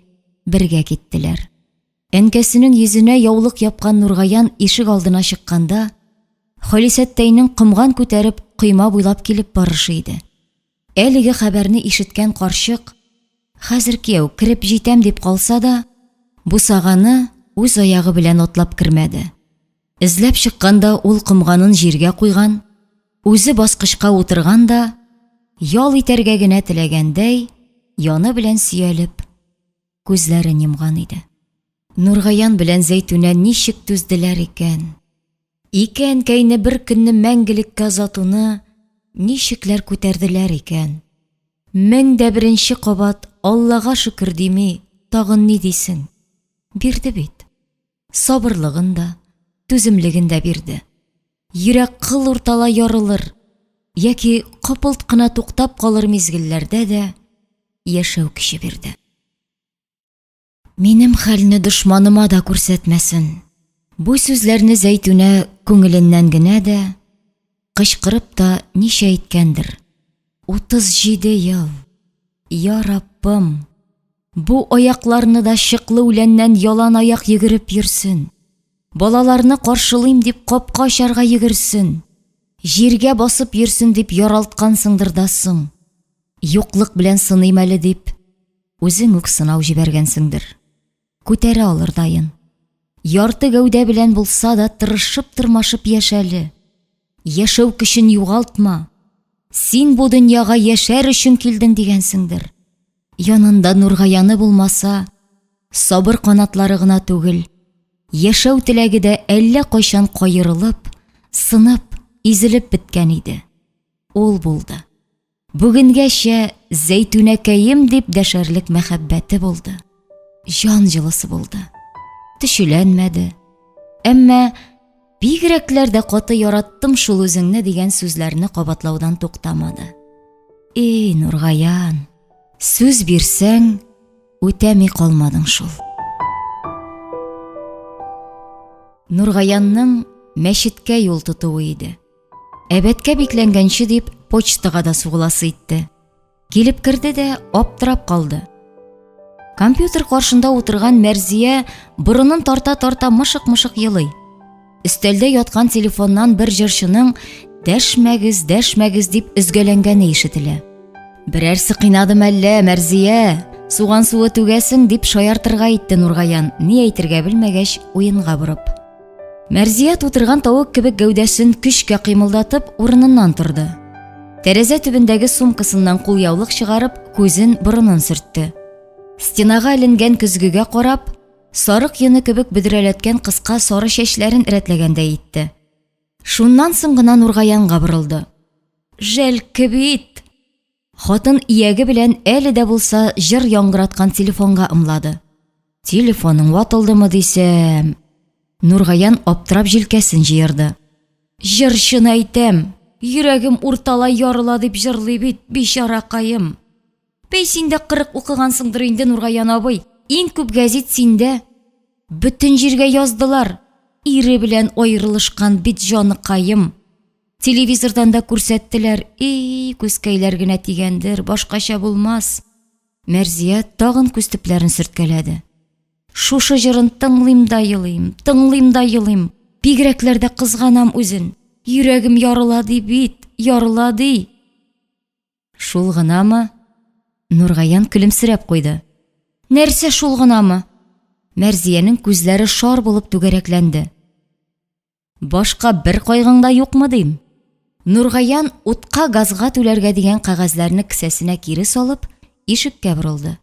бергә киттеләр. Әнкәсенең йөзенә яулык япкан Нургаян ишек алдына чыкканда, Халисәттәйнең комган күтәреп койма буйлап килеп барышы иде. Әлеге хәбәрне ишеткән карчык, хәзер кияү кирип җитәм дип калса да, бусаганы үз аягы белән атлап кермәде. Эзләп чыкканда ул комганын җиргә куйган, үзе баскычка утырган да, ял итәргә генә теләгәндәй, яны белән сөялеп, күзләрен йомган иде. Нургаян белән Зәйтүнә ничек түзделәр икән? Ике әнкәйне бер көнне мәңгелеккә озатуны ничекләр күтәрделәр икән? 1001 кабат Аллага шөкер дими, тагын ни дисең? Бирде бит. Сабырлыгын да, түземлеген дә бирде. Йөрәк кыл уртала ярылыр, яки капылт кына туктап калыр мизгелләрдә дә яшәү көче бирде. Минем хәлне дошманыма да күрсәтмәсен. Бу сүзләрне Зәйтүнә күңеленнән генә дә, кычкырып та ничә әйткәндер. 37 ел. Я Раббым, бу аякларны да чыклы үләннән ялан аяк йөгереп йөрсен. Балаларны каршылыйм дип капка ачарга йөгерсен. Җиргә басып йөрсен дип яралткансыңдыр да соң. Юклык белән сыным әле дип, үзең үк сынау җибәргәнсеңдер. Күтәрә алырдайын. Ярты гәүдә белән булса да тырышып-тырмашып яшәле. Яшәү көчен югалтма. Син бу дөньяга яшәр өчен килдең дигәнсеңдер. Янында Нургаяны булмаса, сабыр канатлары гына түгел, яшәү теләге дә әллә кайчан кайырылып, сынып, изелеп беткән иде. Ул булды. Бүгенгәчә Зәйтүнәкәем дип дәшәрлек мәхәббәте булды. Җан җылысы булды. Төшеләнмәде. Әмма бигрәкләр дә каты яраттым шул үзеңне дигән сүзләрне кабатлаудан туктамады. Нургаян, сүз бирсәң, үтәми калмадың шул. Нургаянның мәчеткә юл тотуы иде. Әбәткә бикләнгәнче дип почтага да сугыласы итте. Килеп керде дә аптырап калды. Компьютер каршында утырган Мәрзия борынын тарта-тарта мышык-мышык елый. Өстәлдә яткан телефоннан бер җырчының «Дәшмәгез, дәшмәгез» дип өзгәләнгәне ишетелә. Берәрсе кыйнадым әллә, Мәрзия, суган суы түгәсең дип шаяртырга итте Нургаян, ни әйтергә белмәгәч уенга бурып. Мәрзия тутырган тавык кебек гәүдәсен көчкә кыймылдатып урыныннан торды. Тәрәзә төбендәге сумкасыннан кулъяулык чыгарып, күзен борынын сөртте. Стенага эленгән көзгегә карап, сарык йоны кебек бөдрәләткән кыска сары чәчләрен рәтләгәндәй итте. Шуннан соң гына Нургаянга борылды. Жәлке бит! Хатын иягы белән әле дә булса җыр яңгыраткан телефонга ымлады. Телефоның ватылдымы дисәм? Нургаян аптырап җилкәсен җыерды. Җырчыны әйтәм, йөрәгем урталай ярыла дип җырлый бит, бичаракаем. Бәй син дә 40 укыгансыңдыр инде, Нургаян абый. Иң күп гәзит синдә. Бөтен җиргә яздылар. Ире белән аерылышкан бит җаныкаем. Телевизордан да күрсәттеләр. Күскәйләр генә тигәндер, башкача булмас. Мәрзия тагын күз төпләрен сөрткәләде. Шушы җырын тыңлыйм да елыйм. Бигрәкләр дә кызганам үзен. Йөрәгем ярылады бит, ярылады. Шул гынамы? Нургаян көлемсерәп куйды. Нәрсә шул гынамы? Мәрзиянең күзләре шар булып түгәрәкләнде. Башка бер кайгыңда юкмы дим? Нургаян утка газга түләргә дигән кагазларны кесәсенә кире салып, ишеккә борылды.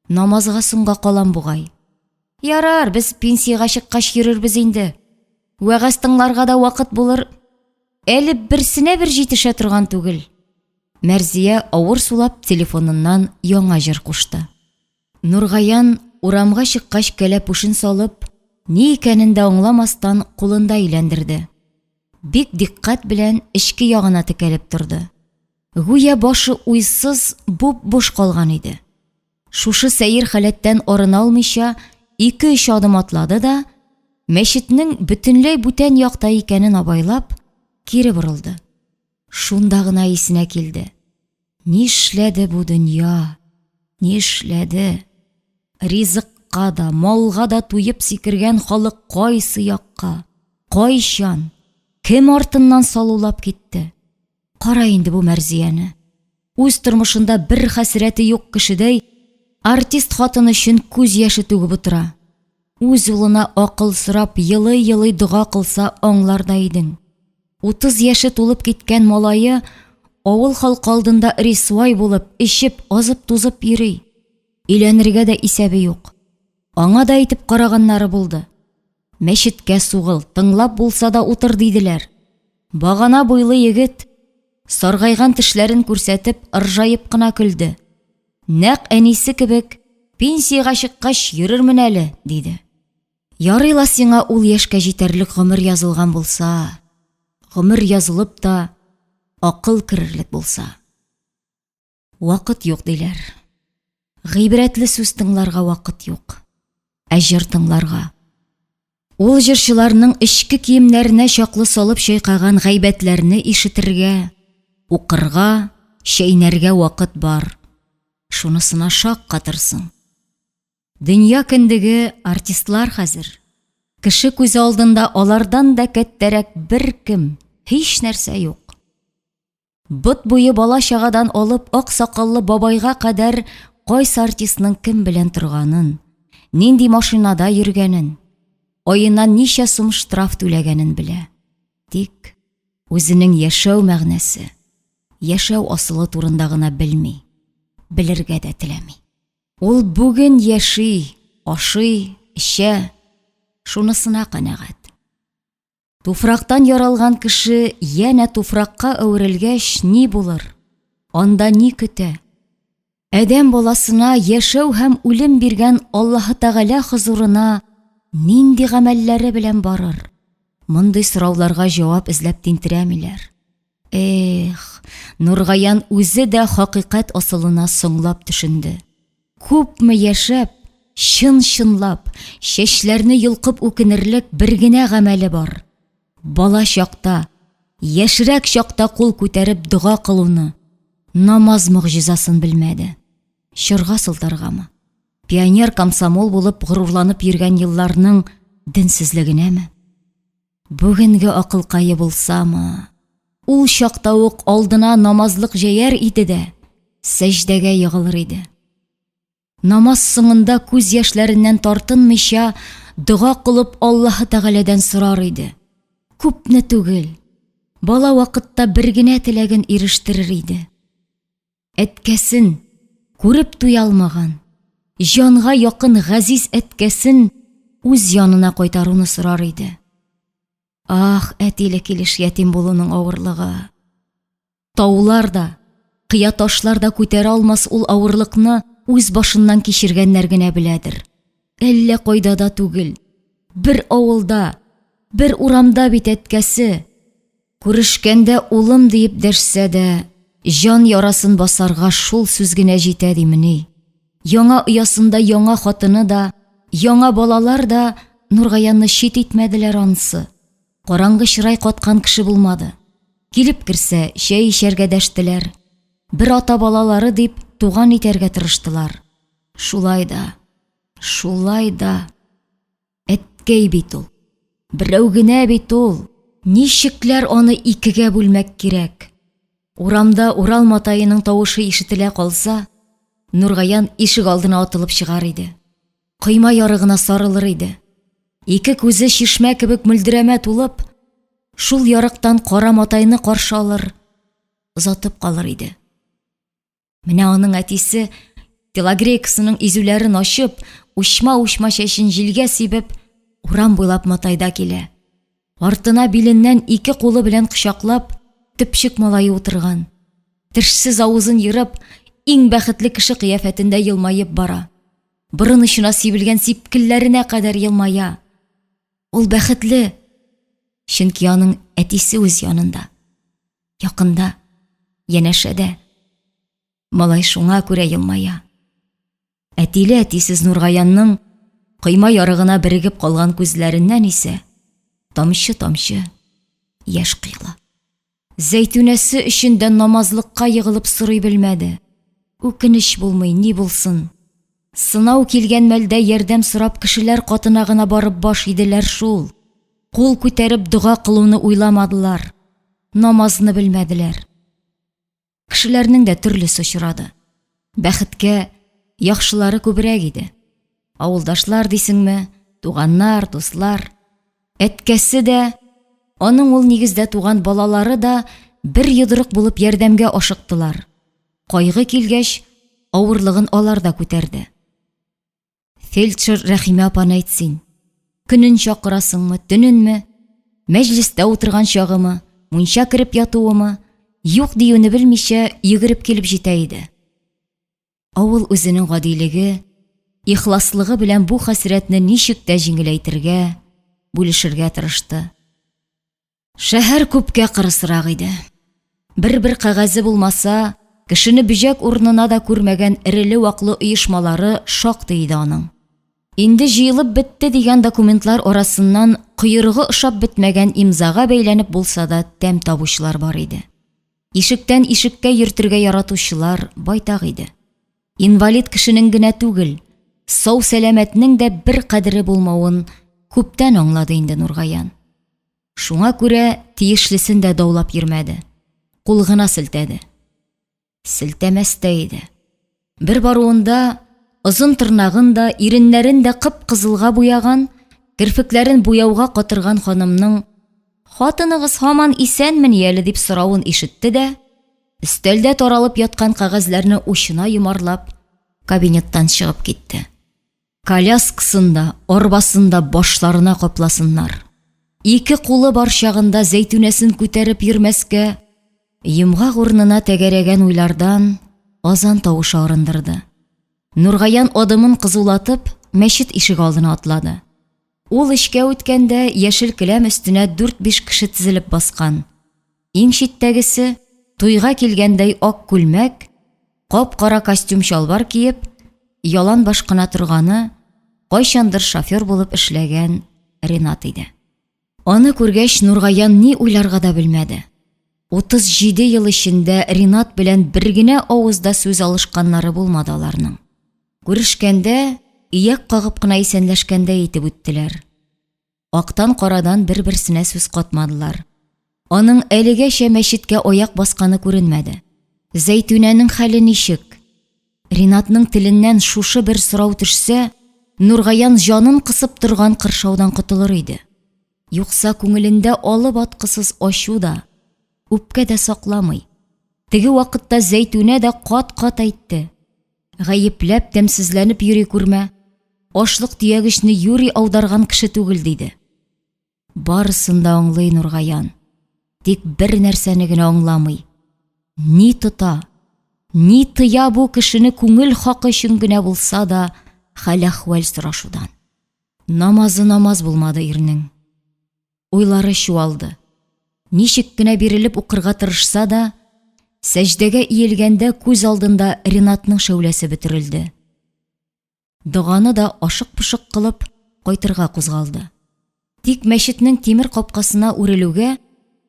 Намазга соңга калам бугай. Ярар, без пенсияга чыккач йөрербез инде. Вәгазь тыңларга да вакыт булыр. Әле берсенә бер җитешә торган түгел. Мәрзия авыр сулап телефоныннан яңа җыр кушты. Нургаян урамга чыккач кәләпүшен салып, ни икәнен дә аңламастан кулында әйләндерде. Бик диккать белән эчке ягына текәлеп торды. Гүя башы уйсыз буп-буш калган иде. Шушы сәйер халәттән арына алмыйча 2-3 адым атлады да, мәчетнең бөтенләй бүтән якта икәнен абайлап, кире борылды. Шунда гына исенә килде. Нишләде бу дөнья? Нишләде? Ризыкка да, малга да туеп сикергән халык кайсы якка? Кайчан? Кем артыннан салулап китте? Кара инде бу Мәрзияне. Үз тормышында бер хәсрәте юк кешедәй, артист хатын өчен күз яше түгеп утыра. Үз улына акыл сорап, елый-елый дуга кылса аңлар да идең. 30 яше тулып киткән малае авыл халкы алдында рисвай булып, ичеп, азып-тузып йөри. Өйләнергә дә исәбе юк. Аңа да әйтеп караганнары булды. Мәчеткә сугыл, тыңлап булса да утыр диделәр. Багана буйлы егет саргайган тешләрен күрсәтеп, ыржаеп кына көлде. Нәк әнисе кебек, пенсияга чыккач йөрермен әле, диде. Ярыйла сиңа ул яшькә җитәрлек гомер язылган булса, гомер язылып та акыл керерлек булса. Вакыт юк диләр. Гыйбрәтле сүз тыңларга вакыт юк. Әҗер тыңларга. Ул җырчыларның эчке киемнәренә чаклы салып чайкаган гайбәтләрне ишетергә, укырга, чәйнәргә вакыт бар. Шунысына шак катырсың. Дөнья кендеге артистлар хәзер. Кеше күз алдында алардан да кәттәрәк бер кем, һич нәрсә юк. Бот буе бала чагадан алып ак сакаллы бабайга кадәр кайсы артистның кем белән торганын, нинди машинада йөргәнен, аеннан ничә сум штраф түләгәнен белә. Тик үзенең яшәү мәгънәсе, яшәү асылы турында гына белми, белергә дә теләми. Ул бүген яши, ашый, эчә, шунысына канәгать. Туфрактан яралган кеше янә туфракка әверелгәч ни булыр? Анда ни көтә? Адәм баласына яшәү һәм үлем биргән Аллаһы Тәгалә хузурына нинди гамәлләре белән барыр? Мондый сорауларга җавап эзләп тинтерәмиләр. Нургаян үзе дә хакыйкать асылына соңлап төшенде. Күпме яшәп, чын-чынлап, чәчләрне йолкып үкенерлек бер генә гамәле бар. Бала чакта, яшьрәк чакта кул күтәреп дуга кылуны, намаз мөгъҗизасын белмәде. Чырга сылтаргамы? Пионер комсомол булып горурланып йөргән елларның динсезлегенәме? Бүгенге акылкайы булсамы, ул чакта ук алдына намазлык җәяр иде дә, сәҗдәгә ягылыр иде. Намаз соңында күз яшьләреннән тартынмыйча дуга кылып Аллаһы Тәгаләдән сорар иде. Күпне түгел, бала вакытта бер генә теләген ирештерер иде. Әткәсен күреп туя алмаган, җанга якын газиз әткәсен үз янына кайтаруны сорар иде. Ах, әтиле килеш ятим булуның авырлыгы. Таулар да, кыя ташлар да күтәрә алмас ул авырлыкны үз башыннан кичергәннәр генә беләдер. Әллә кайда да түгел, бер авылда, бер урамда бит әткәсе. Күрешкәндә улым диеп дәшсә дә, жан ярасын басарга шул сүз генә җитә димени. Яңа оясында яңа хатыны да, яңа балалар да Нургаянны чит итмәделәр ансы. Караңгы чырай каткан кеше булмады. Килеп керсә, чәй ишәргә дәштеләр. Бер ата балалары дип туган итәргә тырыштылар. Шулай да. Әткәй бит ул. Берәү генә бит ул. Ничекләр аны икегә бүлмәк кирәк? Урамда Урал матаеның тавышы ишетелә калса, Нургаян ишек алдына атылып чыгар иде. Кыйма ярыгына сарылыр иде. Ике күзе шишмә кебек мөлдерәмә тулып, шул ярыктан кара матайны каршы алыр, озатып калыр иде. Менә аның әтисе телогрейкасының изүләрен ачып, учма-учма чәчен җилгә сибеп, урам буйлап матайда килә. Артына биленнән ике кулы белән кочаклап, төпчек малае утырган. Тешсез авызын йырып, иң бәхетле кеше кыяфәтендә елмаеп бара. Борын очына сибелгән сипкелләренә кадәр елмая. Ул бәхетле, чөнки аның әтисе үз янында. Якында, янәшә дә. Малай шуңа күрә елмая. Әтиле әтисез Нургаянның койма ярыгына берегеп калган күзләреннән исә тамчы-тамчы яшь кыйла. Зәйтүнәсе өчен дә намазлыкка егылып сорый белмәде. Үкенеч булмый, ни булсын. Сынау килгән мәлдә ярдәм сорап кешеләр катына гына барып баш иделәр шул. Кул күтәреп дуга кылуны уйламадылар. Намазны белмәделәр. Кешеләрнең дә төрлесе очрады. Бәхеткә яхшылары күбрәк иде. Авылдашлар дисеңме, туганнар, дуслар. Әткәсе дә, аның ул нигездә туган балалары да бер йодрык булып ярдәмгә ашыктылар. Кайгы килгәч, авырлыгын алар да күтәрде. Фельдшер Рәхимә апаны әйтсин. Көнен чакырасыңмы, төненме, мәҗлестә утырган чагымы, мунча кереп ятуымы, юк диюне белмичә йөгереп килеп җитә иде. Авыл үзенең гадилеге, ихласлыгы белән бу хәсрәтне ничек тә җиңеләйтергә, бүлешергә тырышты. Шәһәр күпкә кырысрак иде. Бер кәгазе булмаса, кешене бөҗәк урынына да күрмәгән эреле-ваклы оешмалары шактый иде аның. Инде җыелып бетте дигән документлар арасыннан койрыгы ошап бетмәгән имзага бәйләнеп булса да тәм табучылар бар иде. Ишектән ишеккә йөртергә яратучылар байтак иде. Инвалид кешенең генә түгел, сау сәламәтнең дә бер кадере булмавын күптән аңлады инде Нургаян. Шуңа күрә тиешлесен дә даулап йөрмәде. Кул гына селтәде. Селтәмәс тә иде. Бер баруында озын тырнагын да, иреннәрен дә кып-кызылга буяган, кирфекләрен буяуга катырган ханымның "Хатыныгыз һаман исәнмени әле?" дип соравын ишетте дә, өстәлдә таралып яткан кәгазьләрне учына йомарлап, кабинеттан чыгып китте. Коляскасында, арбасында башларына капласыннар. Ике кулы бар чагында Зәйтүнәсен күтәреп йөрмәскә, йомгак урынына тәгәрәгән уйлардан азан тавышы арындырды. Нургаян адымын кызулатып, мәчет ишеге алдына атлады. Ул эшкә үткәндә яшел келәм өстенә 4-5 кеше тезелеп баскан. Иң читтәгесе туйга килгәндәй ак күлмәк, кап-кара костюм чалбар киеп, ялан баш кына торганы, кайчандыр шофер булып эшләгән Ринат иде. Аны күргәч Нургаян ни уйларга да белмәде. 37 ел эчендә Ринат белән бер генә авызда сүз алышканнары булмады аларның. Күрешкәндә, ияк кагып кына исәнләшкәндәй итеп үттеләр. Актан карадан бер-берсенә сүз катмадылар. Аның әлегәчә мәчеткә аяк басканы күренмәде. Зәйтүнәнең хәле ничек? Ринатның теленнән шушы бер сорау төшсә, Нургаян җанын кысып торган кыршаудан котылыр иде. Юкса күңелендә алып аткысыз ачу да, үпкә дә сакламый. Теге вакытта Зәйтүнә дә кат-кат әйтте. Гаепләп тәмсезләнеп йөри күрмә. Ашлык тиягечне юри аударган кеше түгел диде. Барысын да аңлый Нургаян. Тик бер нәрсәне генә аңламый. Ни тота, ни тыя бу кешене күңел хакы өчен генә булса да хәл-әхвәл сорашудан. Намазы намаз булмады ирнең. Уйлары чуалды. Ничек кенә бирелеп укырга тырышса да, сәҗдәгә иелгәндә күз алдында Ринатның шәүләсе бөтерелде. Дуганы да ашык-пошык кылып кайтырга кузгалды. Тик мәчетнең тимер капкасына үрелүгә,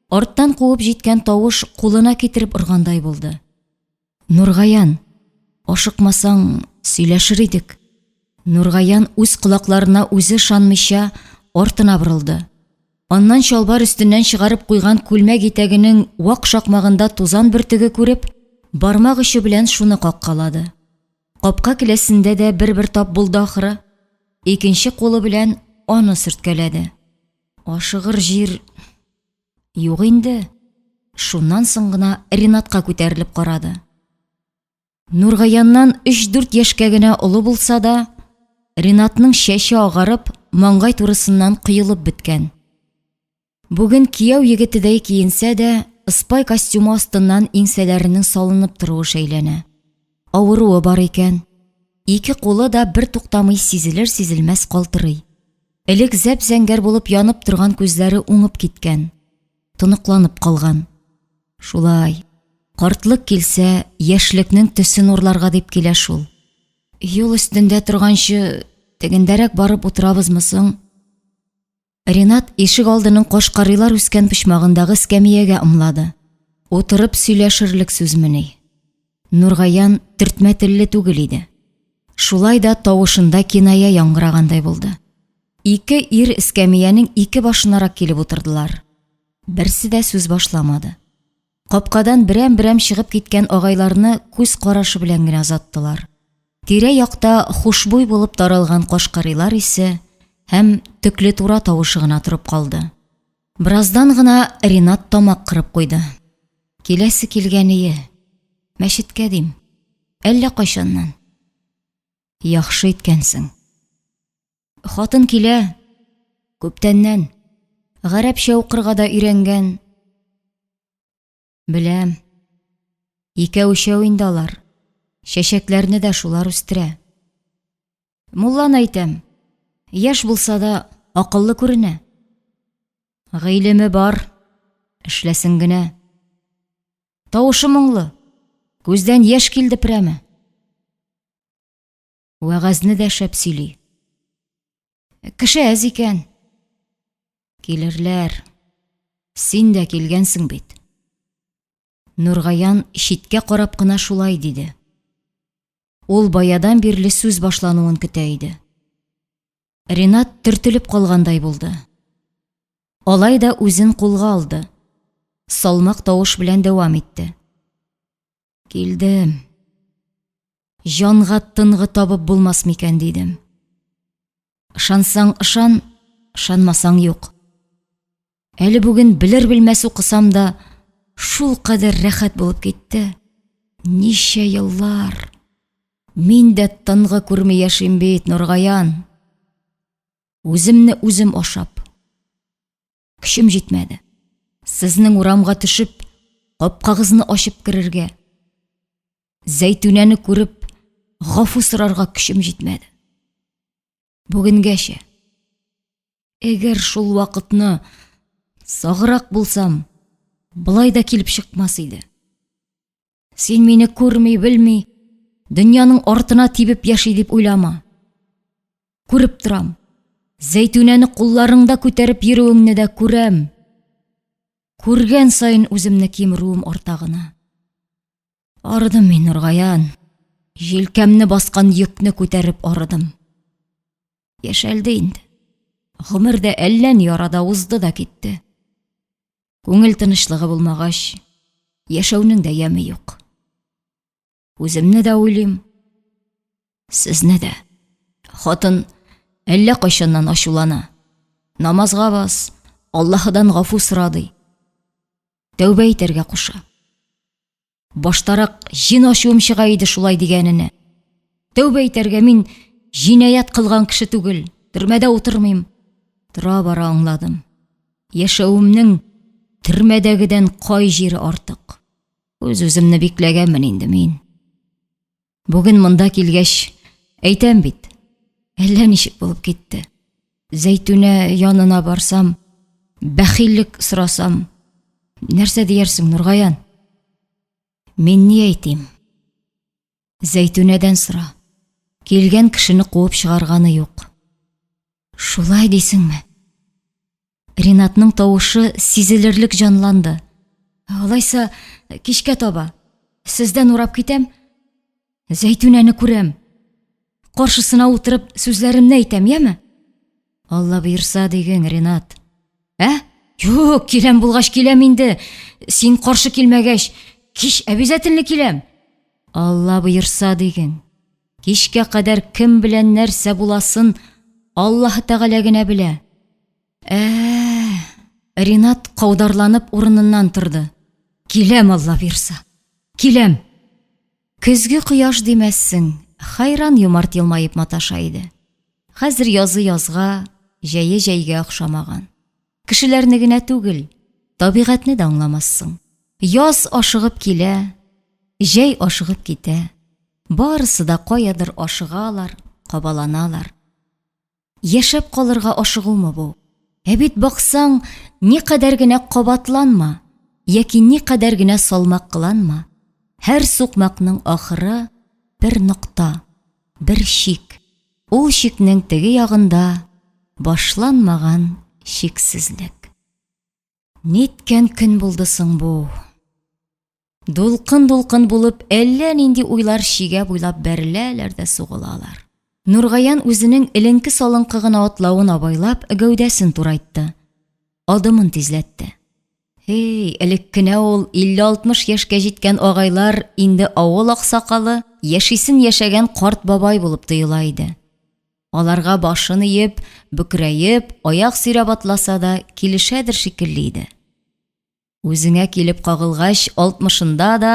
арттан куып җиткән тавыш кулына китереп ургандай булды. Нургаян, ашыкмасаң сөйләшер идек. Нургаян үз колакларына үзе ышанмыйча артына борылды. Аннан чалбар өстеннән чыгарып куйган күлмәк итәгенең вак шакмагында тузан бөртеге күреп, бармак очы белән шуны каккалады. Капка киләсендә дә бер тап булды ахыры. Икенче кулы белән аны сөрткәләде. Ашыгыр җир юк инде. Шуннан соң гына Ринатка күтәрелеп карады. Нургаяннан 3-4 яшькә генә олы булса да, Ринатның чәче агарып, маңгай турысыннан кыелып беткән. Бүген кияү егетедәй киенсә дә, ыспай костюмы астыннан иңсәләренең салынып торуы шәйләнә. Авыруы бар икән. Ике кулы да бер туктамый сизелер-сизелмәс калтырый. Элек зәп-зәңгәр булып янып торган күзләре уңып киткән. Тоныкланып калган. Шулай, Картлык килсә, яшьлекнең төсен урларга дип килә шул. Юл өстендә торганчы, тегендәрәк барып утырабызмы соң? Ринат ишек алдының кашкарыйлар үскән почмагындагы эскәмиягә ымлады. Утырып сөйләшерлек сүзмени. Нургаян төртмә телле түгел иде. Шулай да тавышында киная яңгырагандай булды. Ике ир эскәмиянең ике башынарак килеп утырдылар. Берсе дә сүз башламады. Капкадан берәм-берәм чыгып киткән агайларны күз карашы белән генә озаттылар. Тирә-якта хушбуй булып таралган кашкарыйлар исе һәм төкле тура тавышы гына торып калды. Бираздан гына Ринат тамак кырып куйды. Киләсе килгәние. Мәчеткә дим. Әллә кайчаннан. Яхшы иткәнсең. Хатын килә. Күптәннән. Гарәпчә укырга да өйрәнгән. Беләм. Икәү-өчәү инде алар. Чәчәкләрне дә шулар үстерә. Мулланы әйтәм. Яшь булса да акыллы күренә. Гыйлеме бар. Эшләсен генә. Тавышы моңлы. Күздән яшь килде прәме. Вәгазне дә шәп сөйли. Кеше әз икән. Килерләр. Син дә килгәнсең бит. Нургаян читкә карап кына шулай диде. Ул баядан бирле сүз башлануын көтә иде. Ринат төртелеп калгандай булды. Алай да үзен кулга алды. Салмак тавыш белән дәвам итте. Килдем. Җанга тынгы табып булмас микән дидем. Ышансаң ышан, ышанмасаң юк. Әле бүген белер-белмәс укысам да шул кадәр рәхәт булып китте. Ничә еллар. Мин дә тынгы күрми яшим бит, Нургаян. Үземне үзем ашап. Көчем җитмәде. Сезнең урамга төшеп, капкагызны ачып керергә. Зәйтүнәне күреп, гафу сорарга көчем җитмәде. Бүгенгәчә. Әгәр шул вакытны саграк булсам, былай да килеп чыкмас иде. Син мине күрми, белми, дөньяның артына тибеп яши дип уйлама. Күреп торам. Зәйтүнәне кулларыңда күтәреп йөрүеңне дә күрәм. Күргән сайын үземне кимерүем артагына. Арыдым мин, Нургаян. Җилкәмне баскан йөкне күтәреп арыдым. Яшәлде инде. Гомер дә әллә ни арада узды да китте. Күңел тынычлыгы булмагач, яшәүнең дә яме юк. Үземне дә уйлыйм, сезне дә. Хатын әллә кайчаннан ачулана. Намазга бас, Аллаһыдан гафу сорады. Тәүбә итәргә куша. Баштарак җин ачуым чыга иде шулай дигәненә. Тәүбә итәргә мин җинаят кылган кеше түгел, төрмәдә утырмыйм. Тора бара аңладым. Яшәүемнең төрмәдәгедән кай җире артык. Үз-үземне бикләгәнмен инде мин. Бүген монда килгәч, әйтәм бит, әллә ничек булып китте. Зәйтүнә янына барсам, бәхиллек сорасам, нәрсә диярсең, Нургаян? Мин ни әйтим? Зәйтүнәдән сора. Килгән кешене куып чыгарганы юк. Шулай дисеңме? Ринатның тавышы сизелерлек җанланды. Алайса, кичкә таба. Сездән урап китәм. Зәйтүнәне күрәм. Каршысына утырып сүзләремне әйтәм, яме? Алла буйырса диген, Ринат. Юк, киләм булгач киләм инде. Син каршы килмәгәч, кич әбизәтелне киләм. Алла буйырса диген. Кичкә кадәр кем белән нәрсә буласын Аллаһ Тәгалә генә белә. Ринат каударланып урыныннан торды. Киләм, Алла буйырса. Киләм. Көзге кояш димәссең, хайран юмарт елмаеп маташа иде. Хәзер язы язга, җәе җәйгә охшамаган. Кешеләрне генә түгел, табигатьне дә аңламассың. Яз ашыгып килә, җәй ашыгып китә. Барысы да каядыр ашыгалар, кабаланалар. Яшәп калырга ашыгумы бу? Бит баксаң, никадәр генә кабатланма, яки никадәр генә салмак кыланма, һәр сукмакның ахыры бер нокта, бер шик. Ул шикнең теге ягында башланмаган шиксезлек. Ниткән көн булды соң бу? Дулкын-дулкын булып, әллә нинди уйлар шигә буйлап бәреләләр дә сугылалар. Нургаян үзенең эленке салынкы гына атлавын абайлап, гәүдәсен турайтты. Адымын тизләтте. Элеккенә ул 50-60 яшькә җиткән агайлар инде авыл аксакалы, яшисен яшәгән карт бабай булып тоела иде. Аларга башын иеп, бүкрәеп, аяк сөйрәп атласа да килешәдер шикелле иде. Үзеңә килеп кагылгач, 60-ында да,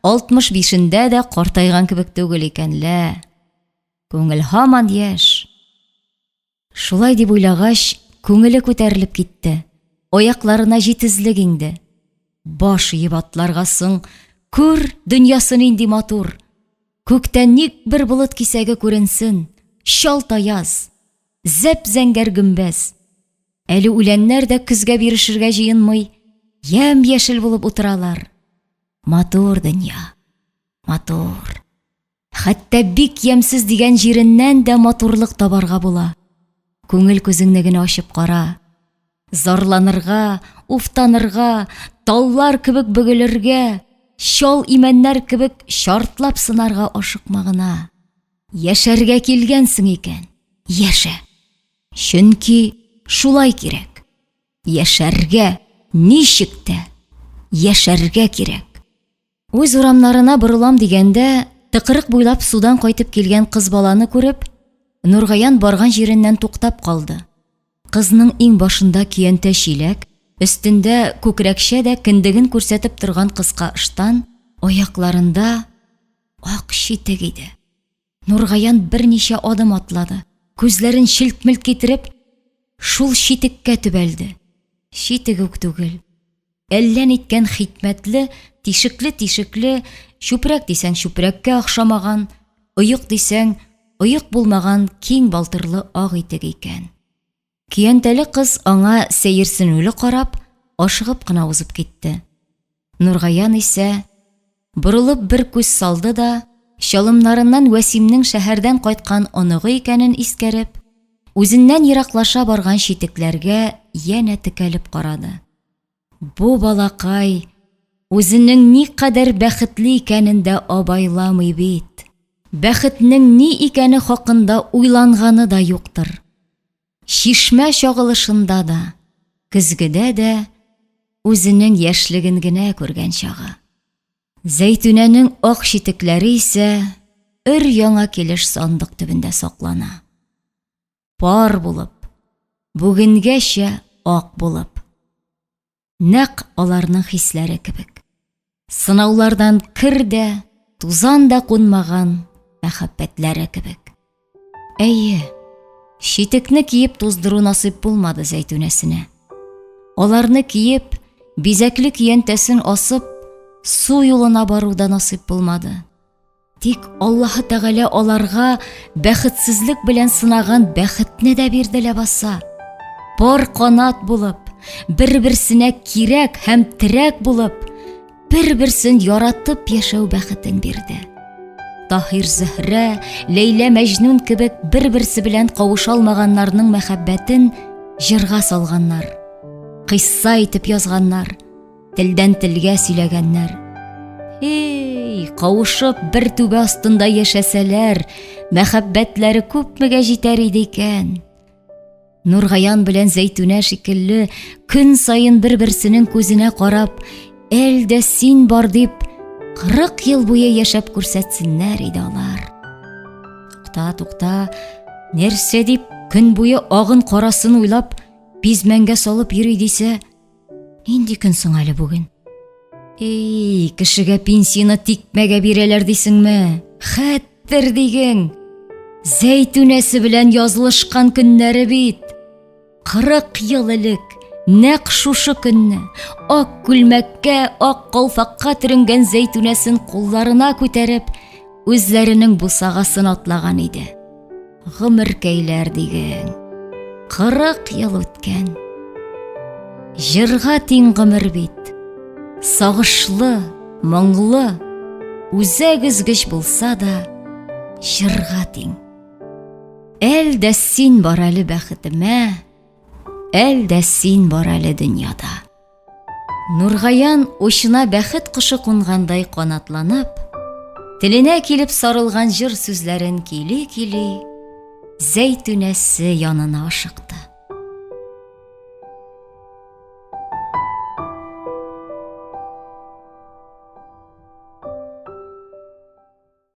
65-ендә дә картайган кебек түгел икәнле. Күңел һаман яшь. Шулай дип уйлагач, күңеле күтәрелеп китте. Аякларына җитезлек инде. Баш иеп атларга соң, күр дөньясы нинди матур. Күктән ник бер болыт кисәге күренсен, шалтаяз, зәп-зәңгәр гөмбәз. Әле үләннәр дә көзгә бирешергә җыенмый, ям-яшел булып утыралар. Матур дөнья, матур. Хәтта бик ямсыз дигән җиреннән дә матурлык табарга була. Күңел күзеңне генә ачып кара. Зарланырга, уфтанырга, таулар кебек бөгелергә, шал имәннәр кебек шартлап сынарга ашыкмагына. Яшәргә килгәнсең икән, яшә. Чөнки шулай кирәк. Яшәргә, ничек тә яшәргә кирәк. Үз урамнарына борылам дигәндә, тыкрык буйлап судан кайтып килгән кыз баланы күреп, Нургаян барган җиреннән туктап калды. Кызның иң башында киянтә чиләк, өстендә күкрәкчә дә киндеген күрсәтеп торган кыска ыштан, аякларында ак читек иде. Нургаян берничә адым атлады. Күзләрен шилт-милт китереп, шул читеккә төбәлде. Читек үк түгел. Әллә ниткән хикмәтле, тишекле, чүпрәк дисәң чүпрәккә охшамаган, оек дисәң оек булмаган киң балтырлы ак итек икән. Киянтәле кыз аңа сәерсенүле карап, ашыгып кына узып китте. Нургаян исә борылып бер күз салды да, чалымнарыннан Вәсимнең шәһәрдән кайткан оныгы икәнен искәреп, үзеннән ераклаша барган читекләргә янә текәлеп карады. Бу балакай үзенең никадәр бәхетле икәнен дә абайламый бит. Бәхетнең ни икәне хакында уйланганы да юктыр. Шишмә чагылышында да, көзгедә дә үзенең яшьлеген генә күргән чагы. Зәйтүнәнең ак читекләре исә өр-яңа килеш сандык төбендә саклана. Пар булып, бүгенгәчә ак булып. Нәк аларның хисләре кебек. Сынаулардан кир дә, тузан да кунмаган мәхәббәтләре кебек. Әйе, читекне киеп туздыру насыйп булмады Зәйтүнәсенә. Аларны киеп, бизәкле киянтәсен асып, су юлына баруда насыйп булмады. Тик Аллаһы Тәгалә аларга бәхетсезлек белән сынаган бәхетне дә бирде ләбаса. Пар канат булып, бер-берсенә кирәк һәм терәк булып, бер-берсен яратып яшәү бәхетен бирде. Таһир Зөһрә, Ләйлә Мәҗнүн кебек бер-берсе белән кавыша алмаганнарның мәхәббәтен җырга салганнар. Кыйсса итеп язганнар, телдән телгә сөйләгәннәр. Кавышып бер түбә астында яшәсәләр, мәхәббәтләре күпмегә җитәр иде икән. Нургаян белән Зәйтүнә шикелле көн сайын бер-берсенең күзенә карап, әлдә син бар дип, 40 ел буе яшәп күрсәтсеннәр иде алар. Тукта, нәрсә дип көн буе агын карасын уйлап, бизмәнгә салып йөри дисә, нинди көн соң әле бүген? Кешегә пенсияны тикмәгә бирәләр дисеңме? Хәттер диген. Зәйтүнәсе белән язылышкан көннәре бит. 40 ел элек, нәкъ шушы көнне, ак күлмәккә, ак калфакка төренгән Зәйтүнәсен кулларына күтәреп, үзләренең бусагасын атлаган иде. Гомеркәйләр диген. 40 ел үткән. Җырга тиң гомер бит. Сагышлы, моңлы, үзәк өзгеч булса да, җырга тиң. Әлдә син бар әле бәхетемә, әлдә син бар әле дөньяда. Нургаян учына бәхет кошы кунгандай канатланып, теленә килеп сарылган җыр сүзләрен кили-кили, Зәйтүнәсе янына ашыкты.